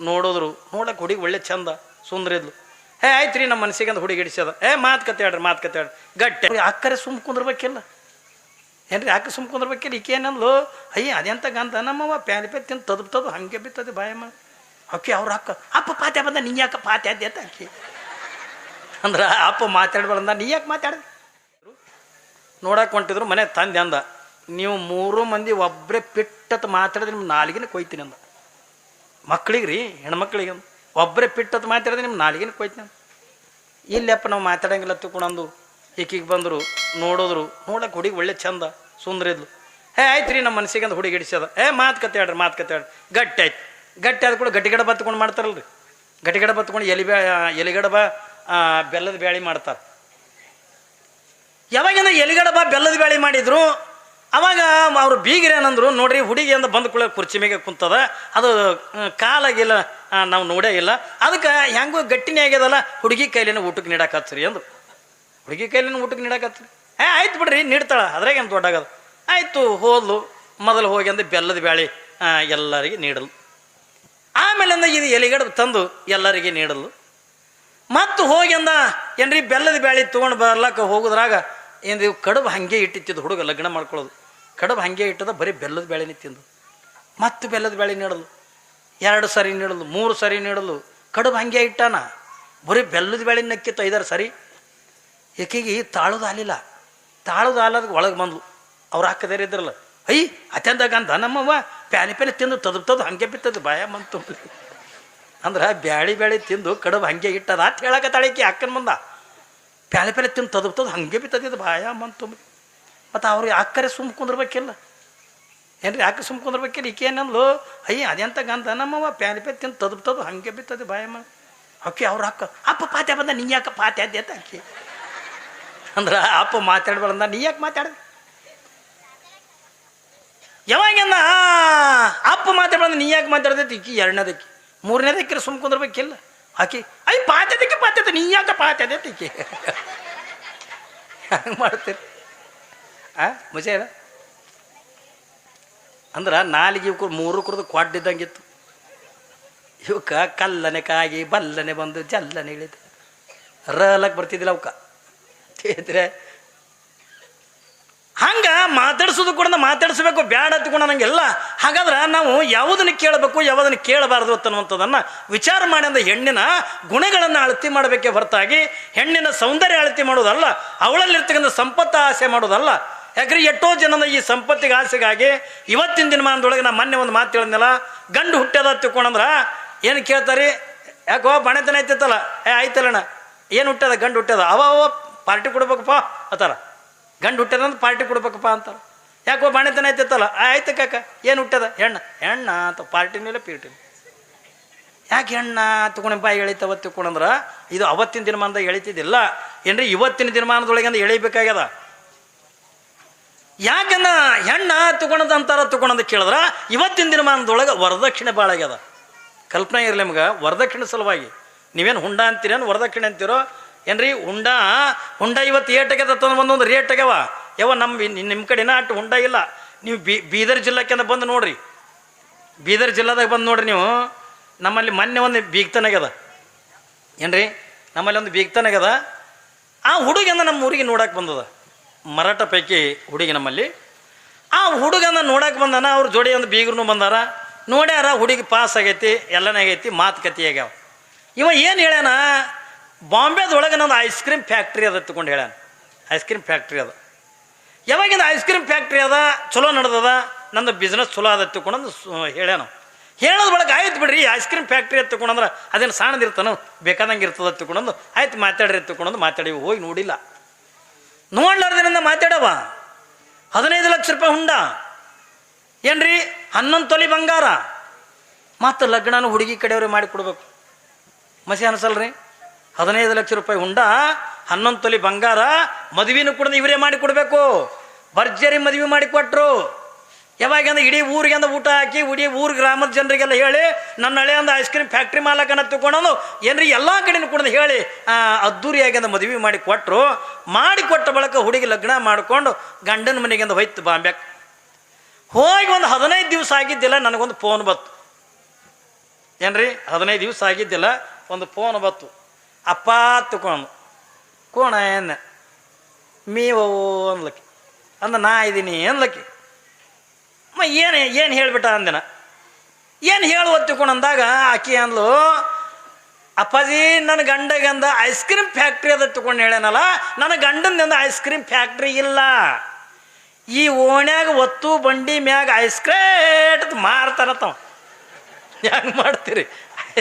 ನೋಡಿದ್ರು ನೋಡಕ್ಕೆ ಹುಡುಗಿ ಒಳ್ಳೆ ಚಂದ ಸುಂದರ ಇದ್ಲು. ಆಯ್ತು ರೀ ನಮ್ಮ ಮನಸ್ಸಿಗೆ ಅಂತ ಹುಡುಗಿ ಹಿಡಿಸ್ಯದ. ಮಾತು ಕತೆ ಹೇಳ್ರಿ ಗಟ್ಟೆ ಅಕ್ಕರೆ ಸುಮ್ ಕುಂದ್ರಬೇಕಿಲ್ಲ ಏನ್ರಿ, ಅಕ್ಕ ಸುಮ್ ಕುಂದ್ರಬೇಕಿಲ್ಲ. ಈಕೆ ಏನಂದ್ಲು, ಅಯ್ಯ ಅದೆಂತ ಗಂಧ ನಮ್ಮವ ಪ್ಯಾಲಿ ಪೆ ತಿಂದು ತದು ಹಂಗೆ ಬಿತ್ತದ ಬಾಯಮ್ಮ. ಓಕೆ ಅವ್ರ ಅಪ್ಪ ಪಾತ್ಯ ಬಂದ ನೀ ಯಾಕೆ ಪಾತ್ಯ ಅದ್ದೆ ಅಂತ ಅಕ್ಕಿ ಅಂದ್ರೆ ಅಪ್ಪ ಮಾತಾಡ್ಬಾರ್ದ ನೀ ಯಾಕೆ ಮಾತಾಡ್ದೆ. ನೋಡಕ್ಕೆ ಹೊಂಟಿದ್ರು ಮನೆ ತಂದೆ ಅಂದ, ನೀವು 3 ಮಂದಿ ಒಬ್ಬರೇ ಪಿಟ್ಟತ್ ಮಾತಾಡಿದ್ರೆ ನಿಮ್ಮ ನಾಲಿಗೆನ ಕೊಯ್ತೀನಿ ಅಂದ. ಮಕ್ಳಿಗೆ ರೀ ಹೆಣ್ಮಕ್ಳಿಗೆ ಅಂದ, ಒಬ್ಬರೇ ಪಿಟ್ಟತ್ ಮಾತಾಡಿದ್ರೆ ನಿಮ್ಮ ನಾಲಿಗೆನ ಕೊಯ್ತೀನಿ ಅಂದ. ಇಲ್ಲಪ್ಪ ನಾವು ಮಾತಾಡಂಗಿಲ್ಲ ತಿಳ್ಕೊಂಡಂದು ಈಕಿಗೆ ಬಂದರು ನೋಡಿದ್ರು ನೋಡಕ್ಕೆ ಹುಡುಗಿ ಒಳ್ಳೆ ಚಂದ ಸುಂದರ ಇದ್ಲು. ಆಯ್ತು ರೀ ನಮ್ಮ ಮನಸ್ಸಿಗೆ ಅಂತ ಹುಡುಗಿ ಹಿಡಿಸ್ಯದ. ಮಾತು ಕತೆ ಹೇಳ್ರಿ ಗಟ್ಟಿ ಆಯ್ತು. ಗಟ್ಟಿ ಆದ ಕೂಡ ಗಟ್ಟಿಗಡ ಬತ್ಕೊಂಡು ಮಾಡ್ತಾರಲ್ರಿ, ಗಟ್ಟಿಗಡ ಬತ್ಕೊಂಡು ಎಲಿಗಡಬ ಬೆಲ್ಲದ ಬ್ಯಾಳಿ ಮಾಡ್ತಾರೆ. ಯಾವಾಗಿಂದ ಎಲಿಗಡಬ ಬೆಲ್ಲದ ಬ್ಯಾಳಿ ಮಾಡಿದ್ರು ಅವಾಗ ಅವರು ಬೀಗರು ಏನಂದ್ರು, ನೋಡ್ರಿ ಹುಡುಗಿ ಅಂತ ಬಂದು ಕೂಡ ಕುರ್ಚಿ ಮೇಲೆ ಕುಂತದ, ಅದು ಕಾಲಾಗಿಲ್ಲ ನಾವು ನೋಡೇ ಇಲ್ಲ, ಅದಕ್ಕೆ ಹೆಂಗೋ ಗಟ್ಟಿನೇ ಆಗ್ಯದಲ್ಲ ಹುಡುಗಿ ಕೈಲಿನ ಊಟಕ್ಕೆ ನೀಡಾಕತ್ರಿ ಅಂದ್ರು. ಹುಡುಗಿ ಕೈಲಿನ ಊಟಕ್ಕೆ ನೀಡಾಕತ್ರಿ. ಆಯ್ತು ಬಿಡ್ರಿ ನೀಡ್ತಾಳ, ಅದ್ರಾಗೇನು ದೊಡ್ಡಾಗದು. ಆಯಿತು ಹೋದ್ಲು. ಮೊದಲು ಹೋಗಿ ಅಂದ್ರೆ ಬೆಲ್ಲದ ಬ್ಯಾಳಿ ಎಲ್ಲರಿಗೆ ನೀಡಲು, ಆಮೇಲೆ ಇದು ಎಲಿಗಡ ತಂದು ಎಲ್ಲರಿಗೆ ನೀಡಲು. ಮತ್ತು ಹೋಗಿ ಅಂದ ಏನ್ರಿ ಬೆಲ್ಲದ ಬ್ಯಾಳಿ ತೊಗೊಂಡು ಬರ್ಲಕ್ಕ ಹೋಗೋದ್ರಾಗ ಏನು ಕಡುಬು ಹಾಗೆ ಇಟ್ಟಿತ್ತಿದ್ದು ಹುಡುಗ ಲಗ್ನ ಮಾಡ್ಕೊಳ್ಳೋದು. ಕಡುಬು ಹಾಗೆ ಇಟ್ಟದ ಬರೀ ಬೆಲ್ಲದ ಬ್ಯಾಳಿನೇ ತಿಂದು. ಮತ್ತು ಬೆಲ್ಲದ ಬ್ಯಾಳಿ ನೀಡಲು, 2 ಸರಿ ನೀಡಲು, 3 ಸರಿ ನೀಡಲು. ಕಡುಬು ಹಾಗೆ ಇಟ್ಟಾನ, ಬರೀ ಬೆಲ್ಲದ ಬ್ಯಾಳಿ ನಕ್ಕಿತ್ತು 5-6 ಸರಿ. ಏಕೆಗೆ ತಾಳೋದು ಆಲಿಲ್ಲ. ತಾಳೋದು ಆಲದ ಒಳಗೆ ಬಂದ್ಲು. ಅವ್ರು ಹಾಕದೇರಿ ಇದ್ರಲ್ಲ, ಅತ್ಯಂತ ಗಂಧ ನಮ್ಮವ್ವ ಪ್ಯಾಲಿ ತಿಂದು ತದು ಹಂಗೆ ಬಿತ್ತದ ಬಾಯ ಬಂತು ಅಂದ್ರೆ ಬ್ಯಾಳಿ ತಿಂದು ಕಡುಬು ಹಂಗೆ ಇಟ್ಟದ ಅಂತ ಹೇಳಕತ್ತಾಳಿಕೆ ಅಕ್ಕನ ಮುಂದ. ಪ್ಯಾಲೆ ತಿಂದು ತದು ಹಂಗೆ ಬಿತ್ತದ ಬಾಯ ಬಂತು. ಮತ್ತು ಅವ್ರಿಗೆ ಅಕ್ಕರೆ ಸುಮ್ ಕುಂದ್ರಬೇಕಿಲ್ಲ ಏನ್ರಿ, ಅಕ್ಕ ಸುಮ್ ಕುಂದ್ರಬೇಕಿಲ್ಲ. ಈಕೆ ಏನಂದ್ಲು, ಅದೆಂತ ಗಂಧ ನಮ್ಮವ್ವ ಪ್ಯಾಲಿ ತಿಂದು ತದು ಹಂಗೆ ಬಿತ್ತದ ಬಾಯಮ್ಮ. ಓಕೆ ಅವ್ರ ಅಪ್ಪ ಪಾತ್ಯ ಬಂದ ನೀ ಯಾಕೆ ಪಾತ್ಯ ಅದ್ದೆ ಅಂತ ಅಕ್ಕಿ ಅಂದ್ರೆ ಅಪ್ಪ ಮಾತಾಡ್ಬಾರ್ದ ನೀ ಯಾಕೆ ಮಾತಾಡ್ದೆ. ಯಾವಾಗಿಂದ ಅಪ್ಪ ಮಾತಾಡ್ಬಾರ್ದು ನೀ ಯಾಕೆ ಮಾತಾಡ್ದೈತಿ ಈಕಿ 2ನೇದಕ್ಕಿ 3ನೇದಕ್ಕಿರ ಸುಮ್ ಕುಂದ್ರಬೇಕಿಲ್ಲ. ಆಕಿ ಪಾತ್ಯದಕ್ಕೆ ನೀ ಯಾಕೆ ಪಾತ್ಯದೈತಿ ಈಕಿ ಹಂಗೆ ಮಾಡ್ತೀರಿ ಮಜೆ ಅದ. ಅಂದ್ರೆ ನಾಲಿಗೆ ಇವಕ್ಕೆ 3 ಕುರ್ದು ಕೊಡ್ಡಿದ್ದಂಗಿತ್ತು. ಇವಕ್ಕೆ ಕಲ್ಲನೆ ಕಾಗಿ ಬಲ್ಲನೆ ಬಂದು ಜಲ್ಲನೆ ಇಳಿದು ರಲಕ್ಕೆ ಬರ್ತಿದ್ದಿಲ್ಲ ಅವಕ್ಕ ತಿದ್ರೆ. ಹಂಗೆ ಮಾತಾಡ್ಸೋದು ಕೂಡ ಮಾತಾಡಿಸ್ಬೇಕು ಬ್ಯಾಡ ಹತ್ಕೊಂಡು ನನಗೆಲ್ಲ. ಹಾಗಾದ್ರೆ ನಾವು ಯಾವುದನ್ನು ಕೇಳಬೇಕು ಯಾವುದನ್ನು ಕೇಳಬಾರ್ದು ಅನ್ನುವಂಥದ್ದನ್ನು ವಿಚಾರ ಮಾಡಿ ಅಂದ ಹೆಣ್ಣಿನ ಗುಣಗಳನ್ನು ಅಳತೆ ಮಾಡಬೇಕೇ ಹೊರತಾಗಿ ಹೆಣ್ಣಿನ ಸೌಂದರ್ಯ ಅಳತೆ ಮಾಡೋದಲ್ಲ, ಅವಳಲ್ಲಿರ್ತಕ್ಕಂಥ ಸಂಪತ್ತು ಆಸೆ ಮಾಡೋದಲ್ಲ. ಯಾಕ್ರೆ ಎಷ್ಟೋ ಜನದ ಈ ಸಂಪತ್ತಿಗೆ ಆಸೆಗಾಗಿ ಇವತ್ತಿನ ದಿನಮಾನದೊಳಗೆ ನಾ ಮೊನ್ನೆ ಒಂದು ಮಾತು ಹೇಳಿದ್ನಲ್ಲ, ಗಂಡು ಹುಟ್ಟ್ಯದ ತಿಳ್ಕೊಂಡ್ರೆ ಏನು ಕೇಳ್ತಾರೆ, ಯಾಕೋ ಬಣೆತನ ಐತಿತ್ತಲ್ಲ, ಆಯ್ತಲ್ಲಣ್ಣ ಏನು ಹುಟ್ಟ್ಯದ ಗಂಡು ಹುಟ್ಟ್ಯದ ಅವ ಪಾರ್ಟಿ ಕೊಡ್ಬೇಕಪ್ಪ ಅಂತಾರ. ಗಂಡು ಹುಟ್ಟ್ಯದಂತ ಪಾರ್ಟಿ ಕೊಡ್ಬೇಕಪ್ಪ ಅಂತಾರೆ. ಯಾಕೋ ಬಾಣೆತನ ಐತಿತ್ತಲ್ಲ, ಆಯ್ತು ಕಾಕ ಏನು ಹುಟ್ಟ್ಯದ ಹೆಣ್ಣ ಅಂತ ಪಾರ್ಟಿನಿಲ್ಲ ಪೀರ್ಟಿನ. ಯಾಕೆ ಹೆಣ್ಣ ತಗೊಂಡು ಬಾಯಿ ಎಳಿತವ ತಿಳ್ಕೊಂಡ್ರೆ ಇದು ಅವತ್ತಿನ ದಿನಮಾನದಾಗ ಎಳಿತಿದ್ದಿಲ್ಲ ಏನ್ರಿ, ಇವತ್ತಿನ ದಿನಮಾನದೊಳಗೆ ಅಂದ ಎಳಿಬೇಕಾಗ್ಯದ. ಯಾಕಂದ ಹೆಣ್ಣ ತಗೊಳದ ಅಂತಾರ ತಗೊಳಂತ ಕೇಳಿದ್ರೆ ಇವತ್ತಿನ ದಿನಮಾನದೊಳಗೆ ವರದಕ್ಷಿಣೆ ಭಾಳ ಆಗ್ಯದ. ಕಲ್ಪನೆ ಇರಲಿ ನಿಮ್ಗೆ, ವರದಕ್ಷಿಣೆ ಸಲುವಾಗಿ ನೀವೇನು ಹುಂಡ ಅಂತೀರೇನು ವರದಕ್ಷಿಣೆ ಅಂತೀರೋ ಏನ್ರಿ. ಹುಂಡ ಇವತ್ತು ಏಟಾಗ್ಯದ ಒಂದೊಂದು ರೇಟ್ ಆಗ್ಯಾವ. ನಿಮ್ಮ ಕಡೆನ ಅಷ್ಟು ಹುಂಡ ಇಲ್ಲ. ನೀವು ಬೀದರ್ ಜಿಲ್ಲೆಗೆ ಬಂದು ನೋಡ್ರಿ, ಬೀದರ್ ಜಿಲ್ಲಾದಾಗ ಬಂದು ನೋಡ್ರಿ ನೀವು. ನಮ್ಮಲ್ಲಿ ಮೊನ್ನೆ ಒಂದು ಬೀಗ್ತನಾಗ್ಯದ ಏನ್ರಿ, ನಮ್ಮಲ್ಲಿ ಒಂದು ಬೀಗ್ತನಾಗ್ಯದ. ಆ ಹುಡುಗನ ನಮ್ಮ ಊರಿಗೆ ನೋಡಕ್ಕೆ ಬಂದದ, ಮರಾಠ ಪೈಕಿ ಹುಡುಗಿ ನಮ್ಮಲ್ಲಿ. ಆ ಹುಡುಗನ ನೋಡಕ್ಕೆ ಬಂದಾನ, ಅವ್ರ ಜೋಡಿ ಒಂದು ಬೀಗರು ಬಂದಾರ, ನೋಡ್ಯಾರ ಹುಡುಗಿ ಪಾಸ್ ಆಗೈತಿ, ಎಲ್ಲನೇ ಆಗೈತಿ, ಮಾತುಕತೆ ಆಗ್ಯಾವ. ಇವ ಏನು ಹೇಳ್ಯಾನ, ಬಾಂಬೆದೊಳಗೆ ನಂದು ಐಸ್ ಕ್ರೀಮ್ ಫ್ಯಾಕ್ಟ್ರಿ ಅದ ತಗೊಂಡು ಹೇಳ್ಯಾನ. ಐಸ್ ಕ್ರೀಮ್ ಫ್ಯಾಕ್ಟ್ರಿ ಅದ. ಯಾವಾಗಿಂದ ಐಸ್ ಕ್ರೀಮ್ ಫ್ಯಾಕ್ಟ್ರಿ ಅದ ಚಲೋ ನಡೆದದ, ನಂದು ಬಿಸ್ನೆಸ್ ಚಲೋ ಅದ ತಗೊಂಡು ಹೇಳ್ಯಾನ. ಹೇಳೋದು ಒಳಗೆ ಆಯ್ತು ಬಿಡ್ರಿ, ಐಸ್ ಕ್ರೀಮ್ ಫ್ಯಾಕ್ಟ್ರಿ ಅಂತ ತಗೊಂಡ್ರೆ ಅದೇನು ಸಣ್ಣದಿರ್ತಾನೋ ಬೇಕಾದಂಗೆ ಇರ್ತದ ತಗೊಂಡು ಆಯ್ತು ಮಾತಾಡ್ರಿ ತಗೊಂಡು ಮಾತಾಡಿ ಹೋಗಿ ನೋಡಿಲ್ಲ. ನೋಡ್ಲಾರ್ದಿನಿಂದ ಮಾತಾಡವ 15 ಲಕ್ಷ ರೂಪಾಯಿ ಹುಂಡ ಏನ್ರಿ, 11 ತೊಲಿ ಬಂಗಾರ, ಮತ್ತು ಲಗ್ನನೂ ಹುಡುಗಿ ಕಡೆಯವ್ರಿಗೆ ಮಾಡಿ ಕೊಡ್ಬೇಕು. ಮಸಿ ಅನ್ಸಲ್ರಿ, 15 ಲಕ್ಷ ರೂಪಾಯಿ ಹುಂಡ, 11 ತೊಲಿ ಬಂಗಾರ, ಮದುವೆನೂ ಕೂಡ ಇವರೇ ಮಾಡಿ ಕೊಡಬೇಕು. ಭರ್ಜರಿ ಮದುವೆ ಮಾಡಿ ಕೊಟ್ಟರು. ಯಾವಾಗಂದ್ರೆ ಇಡೀ ಊರಿಗೆ ಅಂದ ಊಟ ಹಾಕಿ ಇಡೀ ಊರು ಗ್ರಾಮದ ಜನರಿಗೆಲ್ಲ ಹೇಳಿ ನನ್ನ ಹಳೆ ಅಂದ ಐಸ್ ಕ್ರೀಮ್ ಫ್ಯಾಕ್ಟ್ರಿ ಮಾಲಕನ ತಗೊಂಡು ಏನ್ರಿ ಎಲ್ಲ ಕಡೆನೂ ಕೂಡ ಹೇಳಿ ಅದ್ದೂರಿಯಾಗಿ ಅಂದ ಮದುವೆ ಮಾಡಿ ಕೊಟ್ಟರು. ಮಾಡಿಕೊಟ್ಟ ಬಳಿಕ ಹುಡುಗಿ ಲಗ್ನ ಮಾಡಿಕೊಂಡು ಗಂಡನ ಮನೆಗೆ ಹೋಯ್ತು ಬಾಂಬ್ಯಾಕ್. ಹೋಗಿ ಒಂದು 15 ದಿವಸ ಆಗಿದ್ದಿಲ್ಲ, ನನಗೊಂದು ಫೋನ್ ಬಂತು. ಏನ್ರಿ 15 ದಿವಸ ಆಗಿದ್ದಿಲ್ಲ, ಒಂದು ಫೋನ್ ಬತ್ತು. ಅಪ್ಪ ತಗೊಂಡು ಕೋಣ ಏನ ಮೀವೋ ಅನ್ಲಕ್ಕಿ ನಾ ಇದ್ದೀನಿ ಅನ್ಲಕ್ಕಿ. ಏನು ಹೇಳ್ಬಿಟ್ಟ ಅಂದಿನ. ಏನು ಹೇಳುವ ತಿಳ್ಕೊಂಡಂದಾಗ ಆಕಿ ಅಂದ್ಲು, ಅಪ್ಪಾಜಿ ನನ್ನ ಗಂಡಗಂದ ಐಸ್ ಕ್ರೀಮ್ ಫ್ಯಾಕ್ಟ್ರಿ ಅದ ತಗೊಂಡು ಹೇಳ್ಯಾನಲ್ಲ, ನನ್ನ ಗಂಡಂದಿಂದ ಐಸ್ ಕ್ರೀಮ್ ಫ್ಯಾಕ್ಟ್ರಿ ಇಲ್ಲ. ಈ ಓಣ್ಯಾಗ ಒತ್ತು ಬಂಡಿ ಮ್ಯಾಗ ಐಸ್ ಕ್ರೇಟ್ ಮಾರ್ತಾನತ್ತವ. ಹೆಂಗೆ ಮಾಡ್ತೀರಿ?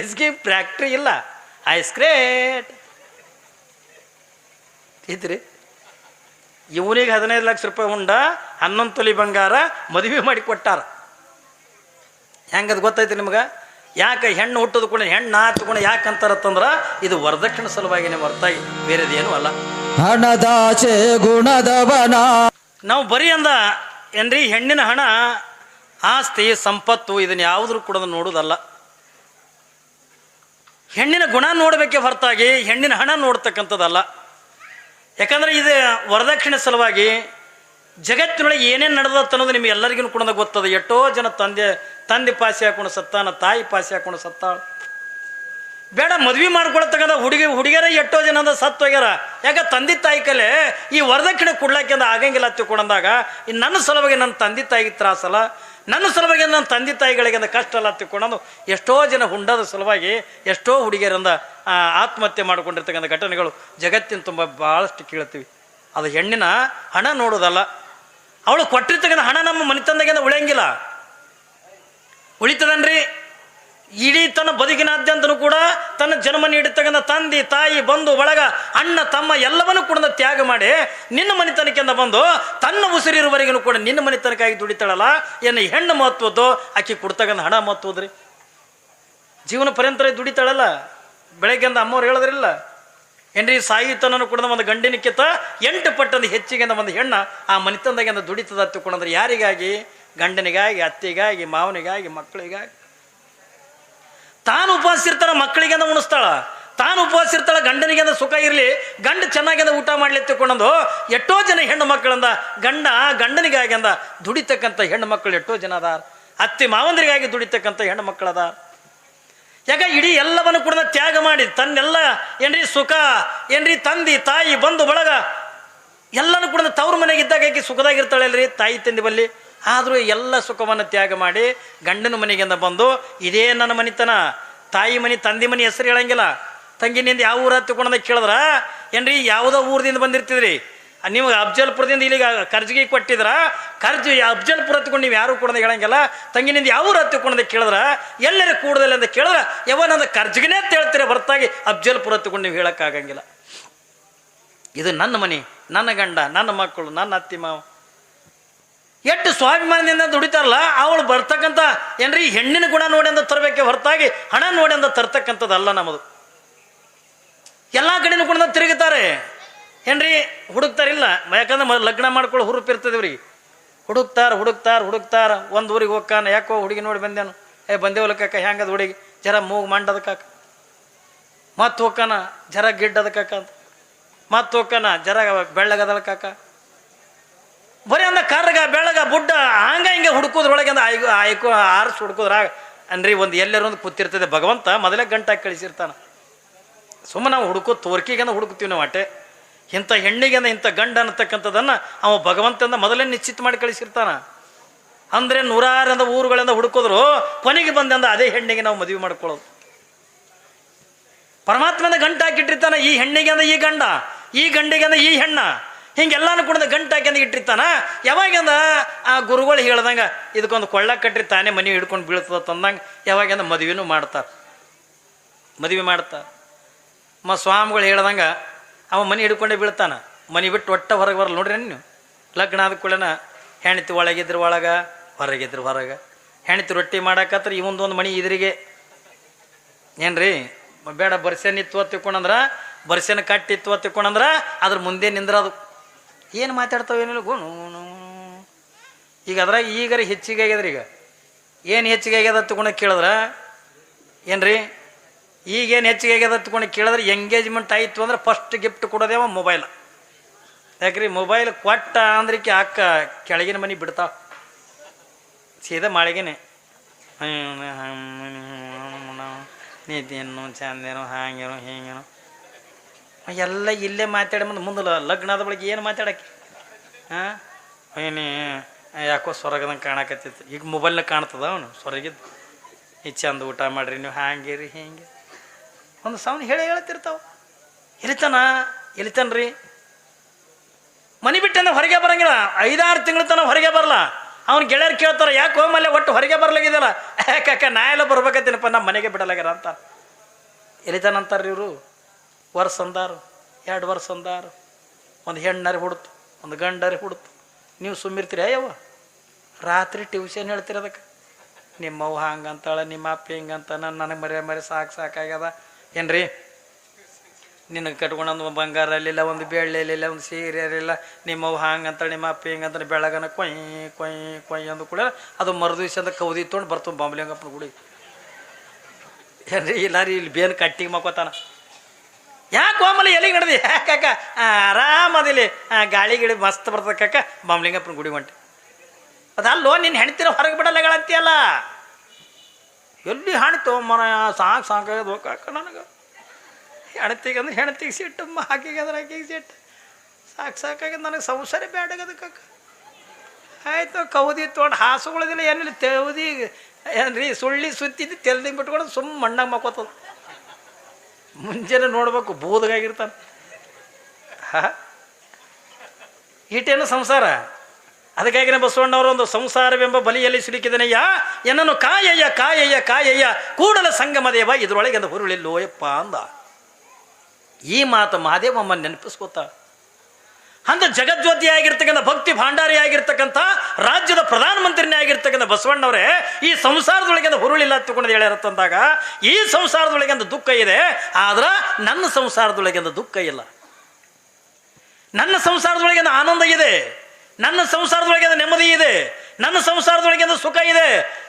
ಐಸ್ ಕ್ರೀಮ್ ಫ್ಯಾಕ್ಟ್ರಿ ಇಲ್ಲ, ಐಸ್ ಕ್ರೇಟ್ ಇದ್ರಿ. ಇವನಿಗೆ 15 ಲಕ್ಷ ರೂಪಾಯಿ ಹುಂಡ, 11 ತೊಲಿ ಬಂಗಾರ, ಮದುವೆ ಮಾಡಿ ಕೊಟ್ಟಾರ. ಹೆಂಗದು ಗೊತ್ತೈತಿ ನಿಮ್ಗೆ? ಯಾಕೆ ಹೆಣ್ಣು ಹುಟ್ಟೋದು ಕೂಡ ಹೆಣ್ಣು ತಗೊಂಡು ಯಾಕಂತಾರತ್ತಂದ್ರೆ ಇದು ವರದಕ್ಷಿಣೆ ಸಲುವಾಗಿನೇ ಹೊರತಾಗಿ ಬೇರೆದೇನು ಅಲ್ಲ. ಹಣದಾಚೆ ಗುಣದವನ ನಾವು ಬರೀ ಅಂದ ಏನ್ರಿ ಹೆಣ್ಣಿನ ಹಣ, ಆಸ್ತಿ, ಸಂಪತ್ತು ಇದನ್ನ ಯಾವುದ್ರೂ ಕೂಡ ನೋಡೋದಲ್ಲ. ಹೆಣ್ಣಿನ ಗುಣ ನೋಡಬೇಕೆ ಹೊರತಾಗಿ ಹೆಣ್ಣಿನ ಹಣ ನೋಡ್ತಕ್ಕಂಥದ್ದಲ್ಲ. ಯಾಕಂದ್ರೆ ಇದು ವರದಕ್ಷಿಣೆ ಸಲುವಾಗಿ ಜಗತ್ತಿನೊಳಗೆ ಏನೇನು ನಡೆದತ್ತ ಅನ್ನೋದು ನಿಮ್ಗೆ ಎಲ್ಲರಿಗೂ ಕೂಡ ಗೊತ್ತದ. ಎಷ್ಟೋ ಜನ ತಂದೆ ಪಾಸಿ ಹಾಕೊಂಡು ಸತ್ತಾನ, ತಾಯಿ ಪಾಸಿ ಹಾಕೊಂಡು ಸತ್ತಾಳ. ಬೇಡ ಮದ್ವೆ ಮಾಡ್ಕೊಳತಕ್ಕಂಥ ಹುಡುಗಿಯರ ಎಷ್ಟೋ ಜನ ಅಂದ ಸತ್ತು ಹೋಗ್ಯಾರ. ಯಾಕೆ ತಂದೆ ತಾಯಿ ಕಲೆ ಈ ವರದಕ್ಷಿಣೆ ಕೊಡ್ಲಾಕಿಂದ ಆಗಂಗಿಲ್ಲ ತಿಳ್ಕೊಂಡಾಗ ಇನ್ನು ನನ್ನ ಸಲುವಾಗಿ ನನ್ನ ತಂದೆ ತಾಯಿಗೆ ತ್ರಾಸಲ್ಲ, ನನ್ನ ಸಲುವಾಗಿ ನನ್ನ ತಂದೆ ತಾಯಿಗಳಿಗೆ ಕಷ್ಟ ಅಲ್ಲ ತಿಳ್ಕೊಂಡು ಎಷ್ಟೋ ಜನ ಹುಂಡದ ಸಲುವಾಗಿ ಎಷ್ಟೋ ಹುಡುಗಿಯರಿಂದ ಆತ್ಮಹತ್ಯೆ ಮಾಡ್ಕೊಂಡಿರ್ತಕ್ಕಂಥ ಘಟನೆಗಳು ಜಗತ್ತಿನ ತುಂಬ ಭಾಳಷ್ಟು ಕೇಳ್ತೀವಿ. ಅದು ಹೆಣ್ಣಿನ ಹಣ ನೋಡೋದಲ್ಲ. ಅವಳು ಕೊಟ್ಟಿರ್ತಕ್ಕಂಥ ಹಣ ನಮ್ಮ ಮನೆತಂದಾಗಿಂದ ಉಳಿಯಂಗಿಲ್ಲ. ಉಳಿತದನ್ರಿ ಇಡೀ ತನ್ನ ಬದುಕಿನಾದ್ಯಂತನೂ ಕೂಡ ತನ್ನ ಜನ್ಮ ನೀಡಿರ್ತಕ್ಕಂಥ ತಂದೆ ತಾಯಿ ಬಂಧು ಬಳಗ ಅಣ್ಣ ತಮ್ಮ ಎಲ್ಲವನ್ನೂ ಕೂಡ ತ್ಯಾಗ ಮಾಡಿ ನಿನ್ನ ಮನೆತನಕ್ಕಿಂದ ಬಂದು ತನ್ನ ಉಸಿರಿರುವವರೆಗೂ ಕೂಡ ನಿನ್ನ ಮನೆತನಕ್ಕಾಗಿ ದುಡಿತಾಳಲ್ಲ, ಏನು ಹೆಣ್ಣು ಮಹತ್ವದ್ದು, ಆಕಿ ಕೊಡ್ತಕ್ಕಂಥ ಹಣ ಮಹತ್ವದ್ರಿ. ಜೀವನ ಪರ್ಯಂತರ ದುಡಿತಾಳಲ್ಲ. ಬೆಳಗ್ಗೆಂದ ಅಮ್ಮವ್ರು ಹೇಳಿದ್ರಿಲ್ಲ ಏನ್ರಿ, ಸಾಯುತನೂ ಕೂಡ ಒಂದು ಗಂಡಿನಕ್ಕಿಂತ 8 ಪಟ್ಟಂದು ಹೆಚ್ಚಿಗೆ ಒಂದು ಹೆಣ್ಣ ಆ ಮನೆತನದಾಗಿಂದ ದುಡಿತದ ತಿಳ್ಕೊಂಡ್ರೆ ಯಾರಿಗಾಗಿ? ಗಂಡನಿಗಾಗಿ, ಅತ್ತಿಗಾಗಿ, ಮಾವನಿಗಾಗಿ, ಮಕ್ಕಳಿಗಾಗಿ. ತಾನು ಉಪವಾಸಿರ್ತಾಳ, ಮಕ್ಕಳಿಗೆಂದ ಉಣಿಸ್ತಾಳ. ತಾನು ಉಪವಾಸಿರ್ತಾಳ, ಗಂಡನಿಗೆಂದ ಸುಖ ಇರಲಿ, ಗಂಡ ಚೆನ್ನಾಗಿಂದ ಊಟ ಮಾಡ್ಲಿ ತಿಳ್ಕೊಂಡಂದು ಎಷ್ಟೋ ಜನ ಹೆಣ್ಣು ಮಕ್ಕಳಿಂದ ಗಂಡನಿಗಾಗಿ ಅಂದ ದುಡಿತಕ್ಕಂಥ ಹೆಣ್ಣು ಮಕ್ಕಳು ಎಷ್ಟೋ ಜನ ಅದಾರ. ಅತ್ತಿ ಮಾವಂದ್ರಿಗಾಗಿ ದುಡಿತಕ್ಕಂಥ ಹೆಣ್ಣು ಮಕ್ಕಳದ. ಯಾಕ ಇಡೀ ಎಲ್ಲವನ್ನು ಕೂಡ ತ್ಯಾಗ ಮಾಡಿ ತನ್ನೆಲ್ಲ ಏನ್ರಿ ಸುಖ ಏನ್ರಿ ತಂದೆ ತಾಯಿ ಬಂಧು ಬಳಗ ಎಲ್ಲನೂ ಕೂಡ ತವ್ರ ಮನೆಗೆ ಇದ್ದಾಗ ಆಕಿ ಸುಖದಾಗಿರ್ತಾಳಲ್ರಿ ತಾಯಿ ತಂದೆ ಬಲ್ಲಿ. ಆದರೂ ಎಲ್ಲ ಸುಖವನ್ನು ತ್ಯಾಗ ಮಾಡಿ ಗಂಡನ ಮನೆಗಿಂದ ಬಂದು ಇದೇ ನನ್ನ ಮನಿತನ, ತಾಯಿ ಮನೆ ತಂದೆ ಮನೆ ಹೆಸರು ಹೇಳಂಗಿಲ್ಲ. ತಂಗಿನಿಂದ ಯಾವ ಊರ ತಿಳ್ಕೊಂಡ ಕೇಳಿದ್ರ ಏನ್ರಿ ಯಾವುದೋ ಊರದಿಂದ ಬಂದಿರ್ತಿದ್ರಿ, ನೀವು ಅಫ್ಜಲ್ಪುರದಿಂದ ಇಲ್ಲಿಗೆ ಕರ್ಜಿಗೆ ಕೊಟ್ಟಿದ್ರ, ಅಫ್ಜಲ್ಪುರ ಹತ್ಕೊಂಡು ನೀವು ಯಾರು ಕೂಡ ಹೇಳಂಗಿಲ್ಲ. ತಂಗಿನಿಂದ ಯಾವ ಊರು ಹತ್ತಿಕೊಂಡ ಕೇಳಿದ್ರ ಎಲ್ಲರೂ ಕೂಡದಲ್ಲಿ ಅಂತ ಕೇಳಿದ್ರ ಯಾವನಂದ ಕರ್ಜಿಗಿನೇ ಅಂತ ಹೇಳ್ತೀರ ಹೊರತಾಗಿ ಅಫ್ಜಲ್ಪುರ ಹತ್ಕೊಂಡು ನೀವು ಹೇಳಕ್ಕಾಗಂಗಿಲ್ಲ. ಇದು ನನ್ನ ಮನೆ, ನನ್ನ ಗಂಡ, ನನ್ನ ಮಕ್ಕಳು, ನನ್ನ ಅತ್ತಿ ಮಾವ ಎಷ್ಟು ಸ್ವಾಭಿಮಾನದಿಂದ ದುಡಿತಾರಲ್ಲ. ಅವಳು ಬರ್ತಕ್ಕಂಥ ಏನ್ರಿ ಹೆಣ್ಣಿನ ಗುಣ ನೋಡಿ ಅಂತ ತರಬೇಕೆ ಹೊರತಾಗಿ ಹಣ ನೋಡಿ ಅಂತ ತರ್ತಕ್ಕಂಥದ್ದಲ್ಲ ನಮ್ಮದು. ಎಲ್ಲ ಕಡೆನೂ ಕೂಡ ತಿರುಗುತ್ತಾರೆ ಏನ್ರಿ, ಹುಡುಕ್ತಾರಿಲ್ಲ. ಯಾಕಂದ್ರೆ ಲಗ್ನ ಮಾಡ್ಕೊಳ್ಳೋ ಹುರುಪು ಇರ್ತದೇವ್ರಿಗೆ. ಹುಡುಕ್ತಾರ ಒಂದು ಊರಿಗೆ ಹೋಗ್ಕಾನ, ಯಾಕೋ ಹುಡುಗಿ ನೋಡಿ ಬಂದೇನು, ಬಂದೇವಲ್ಲ ಕಾಕ, ಹೆಂಗದ ಹುಡುಗಿ ಜರ ಮೂಗು ಮಂಡದ ಕಾಕ, ಮತ್ತೆ ಹೋಗ್ಕಾನ ಜರ ಗಿಡ್ಡದ ಕಾಕ ಅಂತ, ಮತ್ತೆ ಹೋಗ್ಕಾನ ಜರ ಬೆಳ್ಳಗದಲ್ಲ ಕಾಕ. ಬರೀ ಅಂದ ಕರ್ರಗ ಬೆಳಗ ಬುಡ್ಡ ಹಿಂಗೆ ಹುಡುಕೋದ್ರೊಳಗೆ ಅಂದ ಆಯ್ಕೋ ಆರಿಸಿ ಹುಡುಕೋದ್ರ ಅನ್ರಿ ಒಂದು ಎಲ್ಲರೊಂದು ಕೂತಿರ್ತದೆ. ಭಗವಂತ ಮೊದಲೇ ಗಂಟಾಗಿ ಕಳಿಸಿರ್ತಾನ. ಸುಮ್ಮನೆ ನಾವು ಹುಡುಕೋದು ತೋರ್ಕಿಗೆಂದ ಹುಡುಕ್ತೀವಿ ನಾವು ಅಟೆ. ಇಂಥ ಹೆಣ್ಣಿಗೆಂದ ಇಂಥ ಗಂಡ ಅನ್ನತಕ್ಕಂಥದ್ದನ್ನು ಅವ ಭಗವಂತಂದ ಮೊದಲೇ ನಿಶ್ಚಿತ ಮಾಡಿ ಕಳಿಸಿರ್ತಾನ. ಅಂದರೆ 100 ಊರುಗಳಿಂದ ಹುಡುಕೋದ್ರು ಕೊನೆಗೆ ಬಂದಂದ ಅದೇ ಹೆಣ್ಣಿಗೆ ನಾವು ಮದುವೆ ಮಾಡ್ಕೊಳ್ಳೋದು. ಪರಮಾತ್ಮನ ಗಂಟು ಹಾಕಿಟ್ಟಿರ್ತಾನ. ಈ ಹೆಣ್ಣಿಗೆ ಅಂದ ಈ ಗಂಡ, ಈ ಗಂಡಿಗೆ ಅಂದ ಈ ಹೆಣ್ಣ, ಹಿಂಗೆಲ್ಲಾನು ಕೂಡ ಗಂಟು ಹಾಕಿ ಇಟ್ಟಿರ್ತಾನ. ಯಾವಾಗಂದ ಆ ಗುರುಗಳು ಹೇಳ್ದಂಗ ಇದಕ್ಕೊಂದು ಕೊಳ್ಳ ಕಟ್ರಿ ತಾನೇ ಮನೆ ಹಿಡ್ಕೊಂಡು ಬೀಳ್ತದ ತಂದಂಗೆ ಯಾವಾಗಂದ ಮದುವೆನೂ ಮಾಡ್ತಾರೆ. ಸ್ವಾಮಿಗಳು ಹೇಳ್ದಂಗ ಅವ ಮನೆ ಹಿಡ್ಕೊಂಡೇ ಬೀಳ್ತಾನ. ಮನೆ ಬಿಟ್ಟು ಒಟ್ಟ ಹೊರಗೆ ಬರಲ್ಲ. ನೋಡ್ರಿ ನೀವು ಲಗ್ನ ಆದ ಕೂಡನ ಹೆಣ್ತಿ ಒಳಗಿದ್ರು ಒಳಗೆ, ಹೊರಗಿದ್ರು ಹೊರಗೆ. ಹೆಣ್ತಿ ರೊಟ್ಟಿ ಮಾಡಾಕತ್ರ ಇವೊಂದೊಂದು ಮನೆ ಇದ್ರಿಗೆ ಏನ್ರಿ ಬೇಡ ಬರ್ಸೆನ ಇತ್ತು ತಿಳ್ಕೊಂಡಂದ್ರ, ಬರ್ಸೆನ ಕಟ್ಟಿತ್ತು ತಿಳ್ಕೊಂಡಂದ್ರ ಅದ್ರ ಮುಂದೆ ನಿಂದ್ರದು. ಏನು ಮಾತಾಡ್ತಾವೇನಿಲ್ಲ ಗುಣು. ಈಗ ಅದ್ರಾಗ ಈಗಾರ ಹೆಚ್ಚಿಗೆ ಆಗ್ಯದ್ರಿ. ಈಗ ಏನು ಹೆಚ್ಚಿಗೆ ಆಗ್ಯದ ತಿಳ್ಕೊಂಡು ಕೇಳಿದ್ರ ಏನ್ರಿ, ಈಗೇನು ಹೆಚ್ಚಿಗೆ ಆಗ್ಯದ ತಿಳ್ಕೊಂಡು ಕೇಳಿದ್ರೆ ಎಂಗೇಜ್ಮೆಂಟ್ ಆಯಿತು ಅಂದ್ರೆ ಫಸ್ಟ್ ಗಿಫ್ಟ್ ಕೊಡೋದೇವ ಮೊಬೈಲ್. ಯಾಕ್ರಿ ಮೊಬೈಲ್ ಕೊಟ್ಟ ಅಂದ್ರಿಕೆ ಅಕ್ಕ ಕೆಳಗಿನ ಮನೆ ಬಿಡ್ತಾವ, ಸೀದಾ ಮಾಳಿಗೆನೆ ನೀತೇನು ಚಂದೇನೋ ಹಾಗೇನೋ ಹೀಗೇನೋ ಎಲ್ಲ ಇಲ್ಲೇ ಮಾತಾಡಿ ಮುಂದೆ ಲಗ್ನದ ಬಳಿಕ ಏನು ಮಾತಾಡಕ್ಕೆ ಹಾಂ ಏನೇ ಯಾಕೋ ಸ್ವರ್ಗದಂಗೆ ಕಾಣಕತ್ತಿತ್ತು ಈಗ ಮೊಬೈಲ್ನಾಗ ಕಾಣ್ತದ ಅವನು ಸ್ವರ್ಗಿದ್ದು ಈ ಚಂದ ಊಟ ಮಾಡಿರಿ ನೀವು ಹಾಂಗಿರಿ ಹಿಂಗೆ ಒಂದು ಸೌಂಡ್ ಹೇಳ್ತಿರ್ತಾವ ಎಲಿತಾನ ರೀ ಮನೆ ಬಿಟ್ಟಂದ್ರೆ ಹೊರಗೆ ಬರಂಗಿಲ್ಲ 5-6 ತಿಂಗಳ ತನಕ ಹೊರಗೆ ಬರಲ್ಲ ಅವ್ನ ಗೆಳೆಯರು ಕೇಳ್ತಾರೆ ಯಾಕೆ ಹೋಮಲ್ಲೇ ಒಟ್ಟು ಹೊರಗೆ ಬರ್ಲಾಗಿದಲ್ಲ ಯಾಕೆ ನಾ ಎಲ್ಲ ಬರ್ಬೇಕತ್ತೀನಪ್ಪ ನಮ್ಮ ಮನೆಗೆ ಬಿಡಲಾಗ್ಯಾರ ಅಂತ ಎಲಿತಾನಂತಾರ್ರಿ ಇವರು ವರ್ಷ ಅಂದಾರು 2 ವರ್ಷ ಅಂದಾರು ಒಂದು ಹೆಣ್ಣಾರಿ ಹುಡ್ತು ಒಂದು ಗಂಡಾರಿ ಹುಡ್ತು ನೀವು ಸುಮ್ಮಿರ್ತೀರಿ ಅಯ್ಯವ್ವ ರಾತ್ರಿ ಟ್ಯೂಷನ್ ಹೇಳ್ತೀರಿ ಅದಕ್ಕೆ ನಿಮ್ಮವ್ವ ಹಂಗಂತಾಳೆ ನಿಮ್ಮ ಅಪ್ಪ ಹಿಂಗಂತ ನನಗೆ ಮರಿ ಸಾಕಾಗ್ಯದ ಏನ್ರಿ ನಿನಗೆ ಕಟ್ಕೊಂಡೊಂದು ಬಂಗಾರ ಅಲ್ಲಿಲ್ಲ ಒಂದು ಬೆಳ್ಳಿ ಅಲ್ಲಿಲ್ಲ ಒಂದು ಸೀರೆ ಅಲ್ಲಿಲ್ಲ ನಿಮ್ಮವ್ವ ಹಂಗಂತಾಳೆ ನಿಮ್ಮ ಅಪ್ಪ ಹಿಂಗಂತ ಬೆಳಗನ ಕೊಯ್ ಅಂದು ಕೂಡ ಅದು ಮರುದಿವ್ಸ ಕೌದಿ ತೊಗೊಂಡು ಬರ್ತು ಬಾಂಬ್ಲಿಂಗಪ್ಪನ ಗುಡಿ ಏನ್ರಿ ಇಲ್ಲ ರೀ ಇಲ್ಲಿ ಬೇನ್ ಕಟ್ಟಿಗೆ ಮಕ್ಕೋತಾನ ಯಾಕೆ ಹೋಮಲ್ಲಿ ಎಲ್ಲಿಗೆ ನಡೆದಿ ಯಾಕಾಕ ಆರಾಮದಿಲ್ಲಿ ಗಾಳಿ ಗಿಳಿ ಮಸ್ತ್ ಬರ್ತದೆ ಕಾಕ ಬಾಂಬ್ಲಿಂಗಪ್ಪನ ಗುಡಿ ಹೊಂಟೆ ಅದಲ್ಲೋ ನಿನ್ನ ಹೆಣ್ತಿರ ಹೊರಗೆ ಬಿಡಲ್ಲಗಳಂತೀಯಲ್ಲ ಎಲ್ಲಿ ಹಾಣಿತು ಮನ ಸಾಕಾಗದು ಕಾಕ ನನಗೆ ಹೆಣ್ತಿಗೆ ಅಂದ್ರೆ ಹೆಣ್ತಿಗೆ ಸಿಟ್ಟು ಹಾಕಿಗೆ ಅಂದ್ರೆ ಹಾಕಿಗೆ ಸಿಟ್ಟು ಸಾಕಾಗ್ಯದ ನನಗೆ ಸಂಸಾರ ಬ್ಯಾಡಾಗದ ಕಾಕ ಆಯ್ತು ಕೌದಿ ತೊಗೊಂಡು ಹಾಸುಗಳದಿಲ್ಲ ಏನಿಲ್ಲ ತೆವದಿ ಏನ್ರಿ ಸುಳ್ಳಿ ಸುತ್ತಿದ್ದು ತೆಲ್ದಿ ಬಿಟ್ಕೊಂಡು ಸುಮ್ಮ ಮಣ್ಣಾಗ ಮಕ್ಕೋತದ ಮುಂಜಾನೆ ನೋಡ್ಬೇಕು ಬೂದಗಾಗಿರ್ತಾನೆ ಈಟೇನು ಸಂಸಾರ ಅದಕ್ಕಾಗಿನೇ ಬಸವಣ್ಣವರು ಒಂದು ಸಂಸಾರವೆಂಬ ಬಲಿಯಲ್ಲಿ ಸಿಲುಕಿದನಯ್ಯ ಏನನ್ನು ಕಾಯಯ್ಯ ಕೂಡಲ ಸಂಗಮ ದೇವ ಇದರೊಳಗೆ ಅಂದ ಹುರುಳಿಲ್ಲೋಯಪ್ಪ ಅಂದ ಈ ಮಾತು ಮಹಾದೇವಮ್ಮ ನೆನಪಿಸ್ಕೋತ ಅಂದ ಜಗಜ್ಯೋತಿ ಆಗಿರ್ತಕ್ಕಂಥ ಭಕ್ತಿ ಭಾಂಡಾರಿ ಆಗಿರ್ತಕ್ಕಂಥ ರಾಜ್ಯದ ಪ್ರಧಾನಮಂತ್ರಿನೇ ಆಗಿರ್ತಕ್ಕಂಥ ಬಸವಣ್ಣವರೇ ಈ ಸಂಸಾರದೊಳಗೆ ಹುರುಳಿಲ್ಲ ತಗೊಂಡು ಹೇಳ್ಯಾರತ್ತಂದಾಗ ಈ ಸಂಸಾರದೊಳಗೆ ಒಂದು ದುಃಖ ಇದೆ ಆದ್ರೆ ನನ್ನ ಸಂಸಾರದೊಳಗೆ ದುಃಖ ಇಲ್ಲ ನನ್ನ ಸಂಸಾರದೊಳಗೆ ಆನಂದ ಇದೆ ನನ್ನ ಸಂಸಾರದೊಳಗೆ ನೆಮ್ಮದಿ ಇದೆ ನನ್ನ ಸಂಸಾರದೊಳಗೆ ಸುಖ ಇದೆ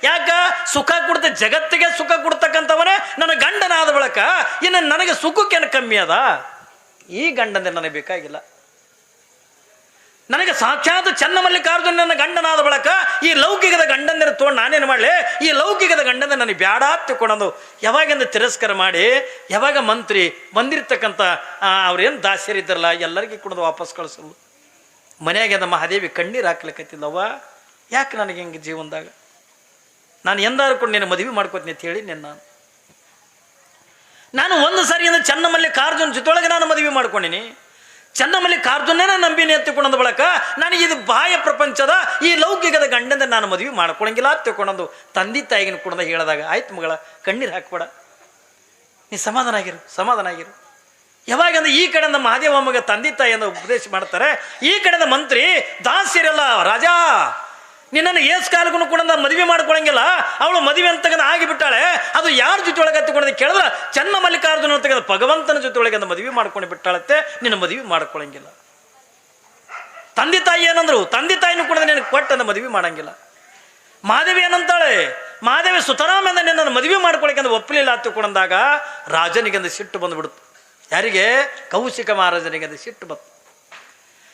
ಯಾಕ ಸುಖ ಕೊಡ್ತ ಜಗತ್ತಿಗೆ ಸುಖ ಕೊಡ್ತಕ್ಕಂಥವನೇ ನನ್ನ ಗಂಡನಾದ ಬಳಕ ಇನ್ನು ನನಗೆ ಸುಖಕ್ಕೇನು ಕಮ್ಮಿ ಅದ ಈ ಗಂಡಂದ್ರೆ ನನಗೆ ಬೇಕಾಗಿಲ್ಲ ನನಗೆ ಸಾಕ್ಷಾತ್ ಚನ್ನಮಲ್ಲಿಕಾರ್ಜುನ ನನ್ನ ಗಂಡನಾದ ಬಳಕ ಈ ಲೌಕಿಕದ ಗಂಡಂದಿರ ತೊಗೊಂಡು ನಾನೇನು ಮಾಡಲಿ ಈ ಲೌಕಿಕದ ಗಂಡಂದ್ರೆ ನನಗೆ ಬ್ಯಾಡ ತಿಳ್ಕೊಂಡು ಯಾವಾಗಿಂದ ತಿರಸ್ಕಾರ ಮಾಡಿ ಯಾವಾಗ ಮಂತ್ರಿ ಬಂದಿರ್ತಕ್ಕಂಥ ಅವ್ರೇನು ದಾಸ್ಯರಿದ್ದಾರಲ್ಲ ಎಲ್ಲರಿಗೂ ಕುಡಿದು ವಾಪಸ್ ಕಳಿಸಲು ಮನೆಯಾಗ ಮಹಾದೇವಿ ಕಣ್ಣೀರು ಹಾಕ್ಲಿಕ್ಕತ್ತಿಲ್ಲವ್ವ ಯಾಕೆ ನನಗೆ ಹಿಂಗೆ ಜೀವನದಾಗ ನಾನು ಎಂದಾರು ಕೂಡ ನಿನ್ನ ಮದುವೆ ಮಾಡ್ಕೋತೀನಿ ಅಂತ ಹೇಳಿ ನಾನು ಒಂದು ಸಾರಿಯಿಂದ ಚನ್ನಮಲ್ಲಿಕಾರ್ಜುನ ಜೊತೆಯೊಳಗೆ ನಾನು ಮದುವೆ ಮಾಡ್ಕೊಂಡಿನಿ ಚನ್ನಮಲ್ಲಿಕಾರ್ಜುನನ ನಂಬಿನಿ ಎತ್ತಿಕೊಂಡಂದು ಬಳಕ ನನಗೆ ಇದು ಬಾಹ್ಯ ಪ್ರಪಂಚದ ಈ ಲೌಕಿಕದ ಗಂಡಂದ ನಾನು ಮದುವೆ ಮಾಡ್ಕೊಳಂಗಿಲ್ಲ ತಿಳ್ಕೊಂಡಂದು ತಂದೆ ತಾಯಿಗಿನ ಕೂಡ ಹೇಳಿದಾಗ ಆಯ್ತು ಮಗಳ ಕಣ್ಣೀರು ಹಾಕ್ಬೇಡ ನೀ ಸಮಾಧಾನ ಆಗಿರು ಯಾವಾಗಂದ್ರೆ ಈ ಕಡೆಯಿಂದ ಮಹಾದೇವಮ್ಮಗೆ ತಂದೆ ತಾಯಿಯಿಂದ ಉಪದೇಶ ಮಾಡ್ತಾರೆ ಈ ಕಡೆಯಿಂದ ಮಂತ್ರಿ ದಾಸ್ಯರಲ್ಲ ರಾಜಾ ನಿನ್ನನ್ನು ಏಸ್ ಕಾಲಕ್ಕೂ ಕೂಡ ಮದುವೆ ಮಾಡ್ಕೊಳಂಗಿಲ್ಲ ಅವಳು ಮದುವೆ ಅಂತಕ್ಕಂಥ ಆಗಿಬಿಟ್ಟಾಳೆ ಅದು ಯಾರ ಜೊತೆ ಒಳಗೆ ತಗೊಂಡು ಕೇಳಿದ್ರೆ ಚನ್ನಮಲ್ಲಿಕಾರ್ಜುನ ಅಂತಕ್ಕಂಥ ಭಗವಂತನ ಜೊತೆ ಒಳಗೆ ಮದುವೆ ಮಾಡ್ಕೊಂಡು ಬಿಟ್ಟಾಳತ್ತೆ ನಿನ್ನ ಮದುವೆ ಮಾಡ್ಕೊಳಂಗಿಲ್ಲ ತಂದೆ ತಾಯಿ ಏನಂದ್ರು ತಂದೆ ತಾಯಿನೂ ಕೂಡ ನಿನಗೆ ಕೊಟ್ಟಂದ ಮದುವೆ ಮಾಡಂಗಿಲ್ಲ ಮಾದೇವಿ ಏನಂತಾಳೆ ಮಾದೇವಿ ಸುತರಾಮಂದ ನಿನ್ನನ್ನು ಮದುವೆ ಮಾಡ್ಕೊಳಕ್ಕೆ ಒಪ್ಪಲಿಲ್ಲ ತಿಳ್ಕೊಂಡಾಗ ರಾಜನಿಗೆ ಸಿಟ್ಟು ಬಂದ್ಬಿಡುತ್ತೆ ಯಾರಿಗೆ ಕೌಶಿಕ ಮಹಾರಾಜನಿಗೆ ಅದು ಸಿಟ್ಟು ಬಂತು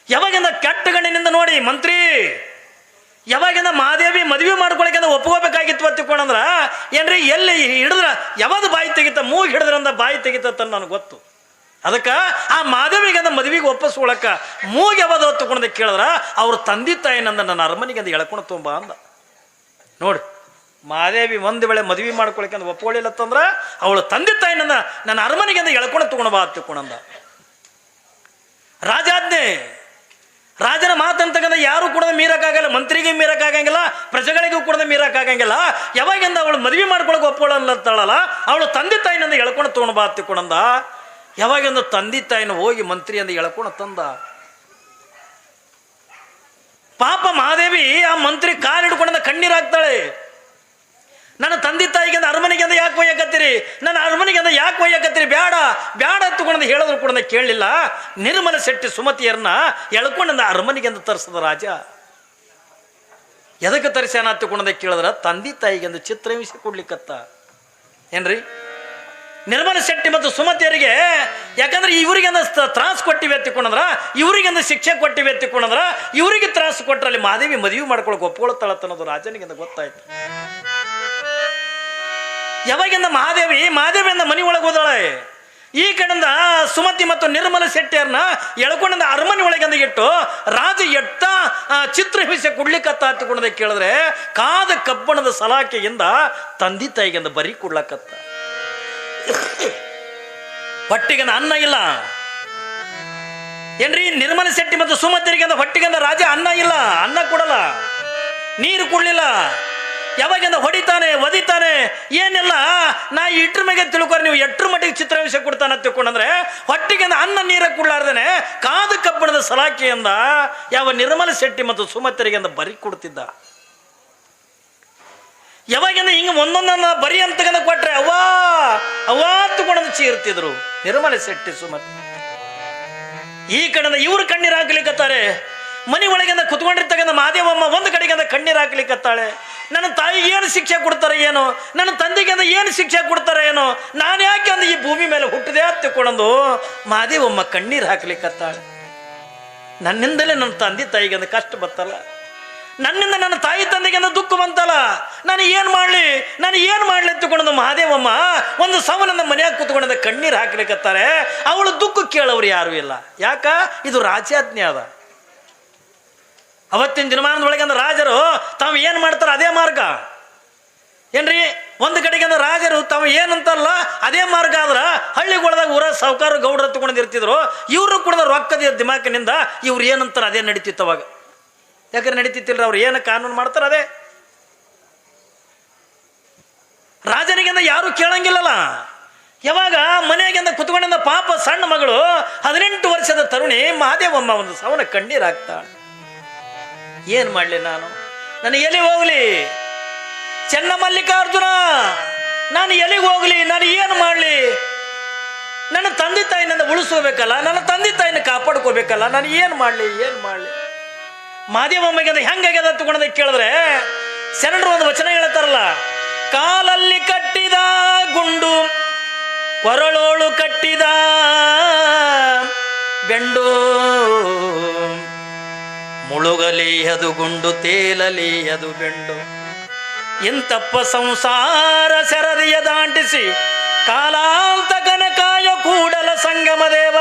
ಯಾವಾಗಿಂದ ಕೆಟ್ಟ ಗಣ್ಣಿನಿಂದ ನೋಡಿ ಮಂತ್ರಿ ಯಾವಾಗಿಂದ ಮಹಾದೇವಿ ಮದುವೆ ಮಾಡ್ಕೊಳಕ್ಕೆ ಒಪ್ಕೋಬೇಕಾಗಿತ್ತು ತಿಳ್ಕೊಂಡ್ರ ಏನ್ರಿ ಎಲ್ಲಿ ಹಿಡಿದ್ರ ಯಾವ್ದು ಬಾಯಿ ತೆಗಿತ ಮೂಗಿ ಹಿಡಿದ್ರಂದ ಬಾಯಿ ತೆಗಿತ ನನಗೆ ಗೊತ್ತು ಅದಕ್ಕೆ ಆ ಮಹಾದೇವಿಗೆ ಮದುವೆಗೆ ಒಪ್ಪಿಸ್ಕೊಳಕ ಮೂಗಿ ಯಾವ್ದು ತಗೊಂಡ ಕೇಳಿದ್ರ ಅವ್ರ ತಂದೆ ತಾಯಿನಂದ ನನ್ನ ಅರಮನೆಗೆ ಅಂದ ಎಳ್ಕೊಂಡು ತುಂಬ ಅಂದ ನೋಡಿ ಮಹಾದೇವಿ ಒಂದು ವೇಳೆ ಮದುವೆ ಮಾಡ್ಕೊಳಕ್ಕೆ ಅಂದ ಒಪ್ಕೊಳ್ಳಿಲ್ಲತ್ತಂದ್ರ ಅವಳು ತಂದೆ ತಾಯಿನಂದ ನನ್ನ ಅರಮನೆಗೆ ಅಂದ ಎಳ್ಕೊಂಡು ತಗೊಂಡು ಬಾ ತಿಳ್ಕೊಂಡ ರಾಜಾಜ್ಞೆ ರಾಜನ ಮಾತಂತಕ್ಕಂಥ ಯಾರು ಕೂಡ ಮೀರಕ್ಕಾಗಲ್ಲ ಮಂತ್ರಿಗೆ ಮೀರಕ್ಕಾಗಂಗಿಲ್ಲ ಪ್ರಜೆಗಳಿಗೂ ಕೂಡ ಮೀರಕ್ಕಾಗಂಗಿಲ್ಲ ಯಾವಾಗಿಂದ ಅವಳು ಮದುವೆ ಮಾಡ್ಕೊಳಕ್ಕೆ ಒಪ್ಕೊಳ್ಳಲ್ಲತ್ತಾಳಲ್ಲ ಅವಳು ತಂದೆ ತಾಯಿನಿಂದ ಎಳ್ಕೊಂಡು ತಗೊಂಡು ಬಾ ತಿಳ್ಕೊಂಡ ಯಾವಾಗಿಂದ ತಂದೆ ತಾಯಿನ ಹೋಗಿ ಮಂತ್ರಿಯಿಂದ ಎಳ್ಕೊಂಡು ತಂದ ಪಾಪ ಮಹಾದೇವಿ ಆ ಮಂತ್ರಿ ಕಾಲು ಹಿಡ್ಕೊಂಡ ಕಣ್ಣೀರಾಗ್ತಾಳೆ ನನ್ನ ತಂದೆ ತಾಯಿಗೆ ಅರಮನೆಗೆ ಯಾಕೆ ಒಯ್ಯಕತ್ತೀರಿ ನನ್ನ ಅರಮನೆಗೆ ಯಾಕೆ ಒಯ್ಯಕತ್ತೀರಿ ಬೇಡ ಬೇಡ ತಗೊಂಡು ಹೇಳಿದ್ರು ಕೂಡ ಕೇಳಲಿಲ್ಲ ನಿರ್ಮಲ ಶೆಟ್ಟಿ ಸುಮತಿಯರನ್ನ ಎಳ್ಕೊಂಡ ಅರಮನೆಗೆ ತರಿಸದ ರಾಜ ಎದಕ್ಕೆ ತರಿಸ್ಯಾನ ತಗೊಂಡ ಕೇಳಿದ್ರ ತಂದೆ ತಾಯಿಗೆ ಚಿತ್ರಹಿಂಸೆ ಕೊಡ್ಲಿಕ್ಕತ್ತ ಏನ್ರಿ ನಿರ್ಮಲ ಶೆಟ್ಟಿ ಮತ್ತು ಸುಮತಿಯರಿಗೆ ಯಾಕಂದ್ರೆ ಇವರಿಗೆ ತ್ರಾಸು ಕೊಟ್ಟಿವೆ ಎತ್ತಿಕೊಂಡ್ರ ಇವರಿಗೆ ಶಿಕ್ಷೆ ಕೊಟ್ಟಿವೆ ಎತ್ತಿಕೊಂಡ್ರ ಇವರಿಗೆ ತ್ರಾಸು ಕೊಟ್ಟರೆ ಅಲ್ಲಿ ಮಹಾದೇವಿ ಮದುವೆ ಮಾಡ್ಕೊಳಕ್ಕೆ ಒಪ್ಕೊಳ್ತಾಳತ್ತನ್ನೋದು ರಾಜನಿಗೆ ಗೊತ್ತಾಯ್ತು ಯಾವಾಗಿಂದ ಮಹಾದೇವಿಯಿಂದ ಸುಮತಿ ಮತ್ತು ನಿರ್ಮಲ ಶೆಟ್ಟಿಯರ್ನ ಎಳ್ಕೊಂಡ ಅರಮನೆ ಒಳಗೆ ಇಟ್ಟು ರಾಜ ಎಟ್ಟ ಚಿತ್ರಹಿಂಸೆ ಕೊಡ್ಲಿಕ್ಕತ್ತ ಹತ್ತುಕೊಂಡದ ಕೇಳಿದ್ರೆ ಕಾದ ಕಬ್ಬಣದ ಸಲಾಕೆಯಿಂದ ತಂದೆ ತಾಯಿಗೆಂದ ಬರಿ ಕೊಡ್ಲಕತ್ತ. ಹೊಟ್ಟಿಗೆಂದ ಅನ್ನ ಇಲ್ಲ ಏನ್ರಿ, ನಿರ್ಮಲ ಶೆಟ್ಟಿ ಮತ್ತು ಸುಮತಿರಿಗೆಂದ ಹೊಟ್ಟಿಗೆಂದ ರಾಜ ಅನ್ನ ಇಲ್ಲ, ಅನ್ನ ಕೊಡಲ್ಲ, ನೀರು ಕೊಡ್ಲಿಲ್ಲ. ಯಾವಾಗಿಂದ ಹೊಡಿತಾನೆ ಒದಿತಾನೆ ಏನೆಲ್ಲ. ನಾ ಇಟ್ರ ಮೇಲೆ ತಿಳ್ಕೊರಿ, ನೀವು ಎಟ್ರ ಮಟ್ಟಿಗೆ ಚಿತ್ರಹಿಂಸೆ ಕೊಡ್ತಾನೆ ತಿಳ್ಕೊಂಡ್ರೆ ಹೊಟ್ಟಿಗೆಂದ ಅನ್ನ ನೀರ ಕೊಡ್ಲಾರ್ದೇನೆ ಕಾದ ಕಬ್ಬಣದ ಸಲಾಕೆಯಿಂದ ಯಾವ ನಿರ್ಮಲ ಶೆಟ್ಟಿ ಮತ್ತು ಸುಮತಿರಿಗೆಂದ ಬರಿ ಕೊಡ್ತಿದ್ದ. ಯಾವಾಗಿಂದ ಹಿಂಗ ಒಂದೊಂದನ್ನ ಬರಿ ಅಂತಗಂದ ಕೊಟ್ರೆ ಅವ್ವಾ ತಗೊಂಡು ಚೀರ್ತಿದ್ರು ನಿರ್ಮಲ ಶೆಟ್ಟಿ ಸುಮತಿ. ಈ ಕಡೆಯಿಂದ ಇವ್ರು ಕಣ್ಣೀರು ಹಾಕ್ಲಿಕ್ಕತ್ತಾರೆ. ಮನೆ ಒಳಗಿಂದ ಕುತ್ಕೊಂಡಿರ್ತಕ್ಕಂಥ ಮಾದೇವಮ್ಮ ಒಂದು ಕಡೆಗಿಂದ ಕಣ್ಣೀರು ಹಾಕ್ಲಿಕ್ಕತ್ತಾಳೆ. ನನ್ನ ತಾಯಿಗೆ ಏನು ಶಿಕ್ಷೆ ಕೊಡ್ತಾರೆ ಏನೋ, ನನ್ನ ತಂದೆಗೆ ಏನು ಶಿಕ್ಷೆ ಕೊಡ್ತಾರೆ ಏನೋ, ನಾನು ಯಾಕೆ ಅಂದ ಈ ಭೂಮಿ ಮೇಲೆ ಹುಟ್ಟಿದೆ ಹತ್ತಿಕೊಂಡು ಮಾದೇವಮ್ಮ ಕಣ್ಣೀರು ಹಾಕ್ಲಿಕ್ಕತ್ತಾಳೆ. ನನ್ನಿಂದಲೇ ನನ್ನ ತಂದೆ ತಾಯಿಗೆ ಕಷ್ಟ ಬರ್ತಲ್ಲ, ನನ್ನಿಂದ ನನ್ನ ತಾಯಿ ತಂದೆಗೆ ದುಃಖ ಬಂತಲ್ಲ, ನಾನು ಏನು ಮಾಡಲಿ ಅಂತಕೊಂಡು ಮಹಾದೇವಮ್ಮ ಒಂದು ಸವನನ್ನ ಮನೆಯಾಗ ಕೂತ್ಕೊಂಡ ಕಣ್ಣೀರು ಹಾಕ್ಲಿಕ್ಕತ್ತಾರೆ. ಅವಳು ದುಃಖ ಕೇಳೋರು ಯಾರು ಇಲ್ಲ. ಯಾಕ? ಇದು ರಾಜ್ಯಾಜ್ಞೆ ಅದ. ಅವತ್ತಿನ ದಿನಮಾನದೊಳಗೆ ರಾಜರು ತಾವು ಏನು ಮಾಡ್ತಾರ ಅದೇ ಮಾರ್ಗ ಏನ್ರಿ. ಒಂದು ಕಡೆಗೆ ರಾಜರು ತಾವು ಏನಂತಲ್ಲ ಅದೇ ಮಾರ್ಗ ಆದ್ರ ಹಳ್ಳಿಗೊಳದಾಗ ಊರ ಸಾವುಕಾರ ಗೌಡ್ರ ತಗೊಂಡಿರ್ತಿದ್ರು. ಇವರು ಕೂಡ ರೊಕ್ಕದ ದಿಮಾಕಿನಿಂದ ಇವ್ರು ಏನಂತಾರ ಅದೇ ನಡೀತಿತ್ತು ಅವಾಗ. ಯಾಕಂದ್ರೆ ನಡೀತಿತ್ತಿಲ್ರ, ಅವ್ರು ಏನು ಕಾನೂನು ಮಾಡ್ತಾರ ಅದೇ. ರಾಜನಿಗಿಂದ ಯಾರು ಕೇಳಂಗಿಲ್ಲಲ್ಲ. ಯಾವಾಗ ಮನೆಯಾಗಿಂದ ಕುತ್ಕೊಂಡಿಂದ ಪಾಪ ಸಣ್ಣ ಮಗಳು 18 ವರ್ಷದ ತರುಣಿ ಮಹಾದೇವಮ್ಮ ಒಂದು ಸವನ ಕಣ್ಣೀರು ಹಾಕ್ತಾಳೆ. ಏನ್ ಮಾಡ್ಲಿ ನಾನು, ನಾನು ಎಲ್ಲಿಗೆ ಹೋಗ್ಲಿ ಚೆನ್ನ ಮಲ್ಲಿಕಾರ್ಜುನ, ನಾನು ಎಲ್ಲಿಗೆ ಹೋಗ್ಲಿ, ನಾನು ಏನು ಮಾಡ್ಲಿ, ನನ್ನ ತಂದೆ ತಾಯಿನಿಂದ ಉಳಿಸ್ಕೋಬೇಕಲ್ಲ, ನನ್ನ ತಂದೆ ತಾಯಿನ ಕಾಪಾಡ್ಕೋಬೇಕಲ್ಲ, ನಾನು ಏನು ಮಾಡ್ಲಿ. ಮಾದೇವಮ್ಮಗೆ ಹೆಂಗಾಗ್ಯದ ತಗೊಂಡ ಕೇಳಿದ್ರೆ ಶರಣರು ಒಂದು ವಚನ ಹೇಳ್ತಾರಲ್ಲ, ಕಾಲಲ್ಲಿ ಕಟ್ಟಿದ ಗುಂಡು ಕೊರಳೋಳು ಕಟ್ಟಿದ ಬೆಂಡು, ಮುಳುಗಲಿ ಅದು ಗುಂಡು ತೇಲಲಿ ಅದು ಬೆಂಡು, ಇಂತಪ್ಪ ಸಂಸಾರ ಸೆರದಿಯ ದಾಂಟಿಸಿ ಕಾಲಾಂತಕನ ಕಾಯ ಕೂಡಲ ಸಂಗಮ ದೇವ,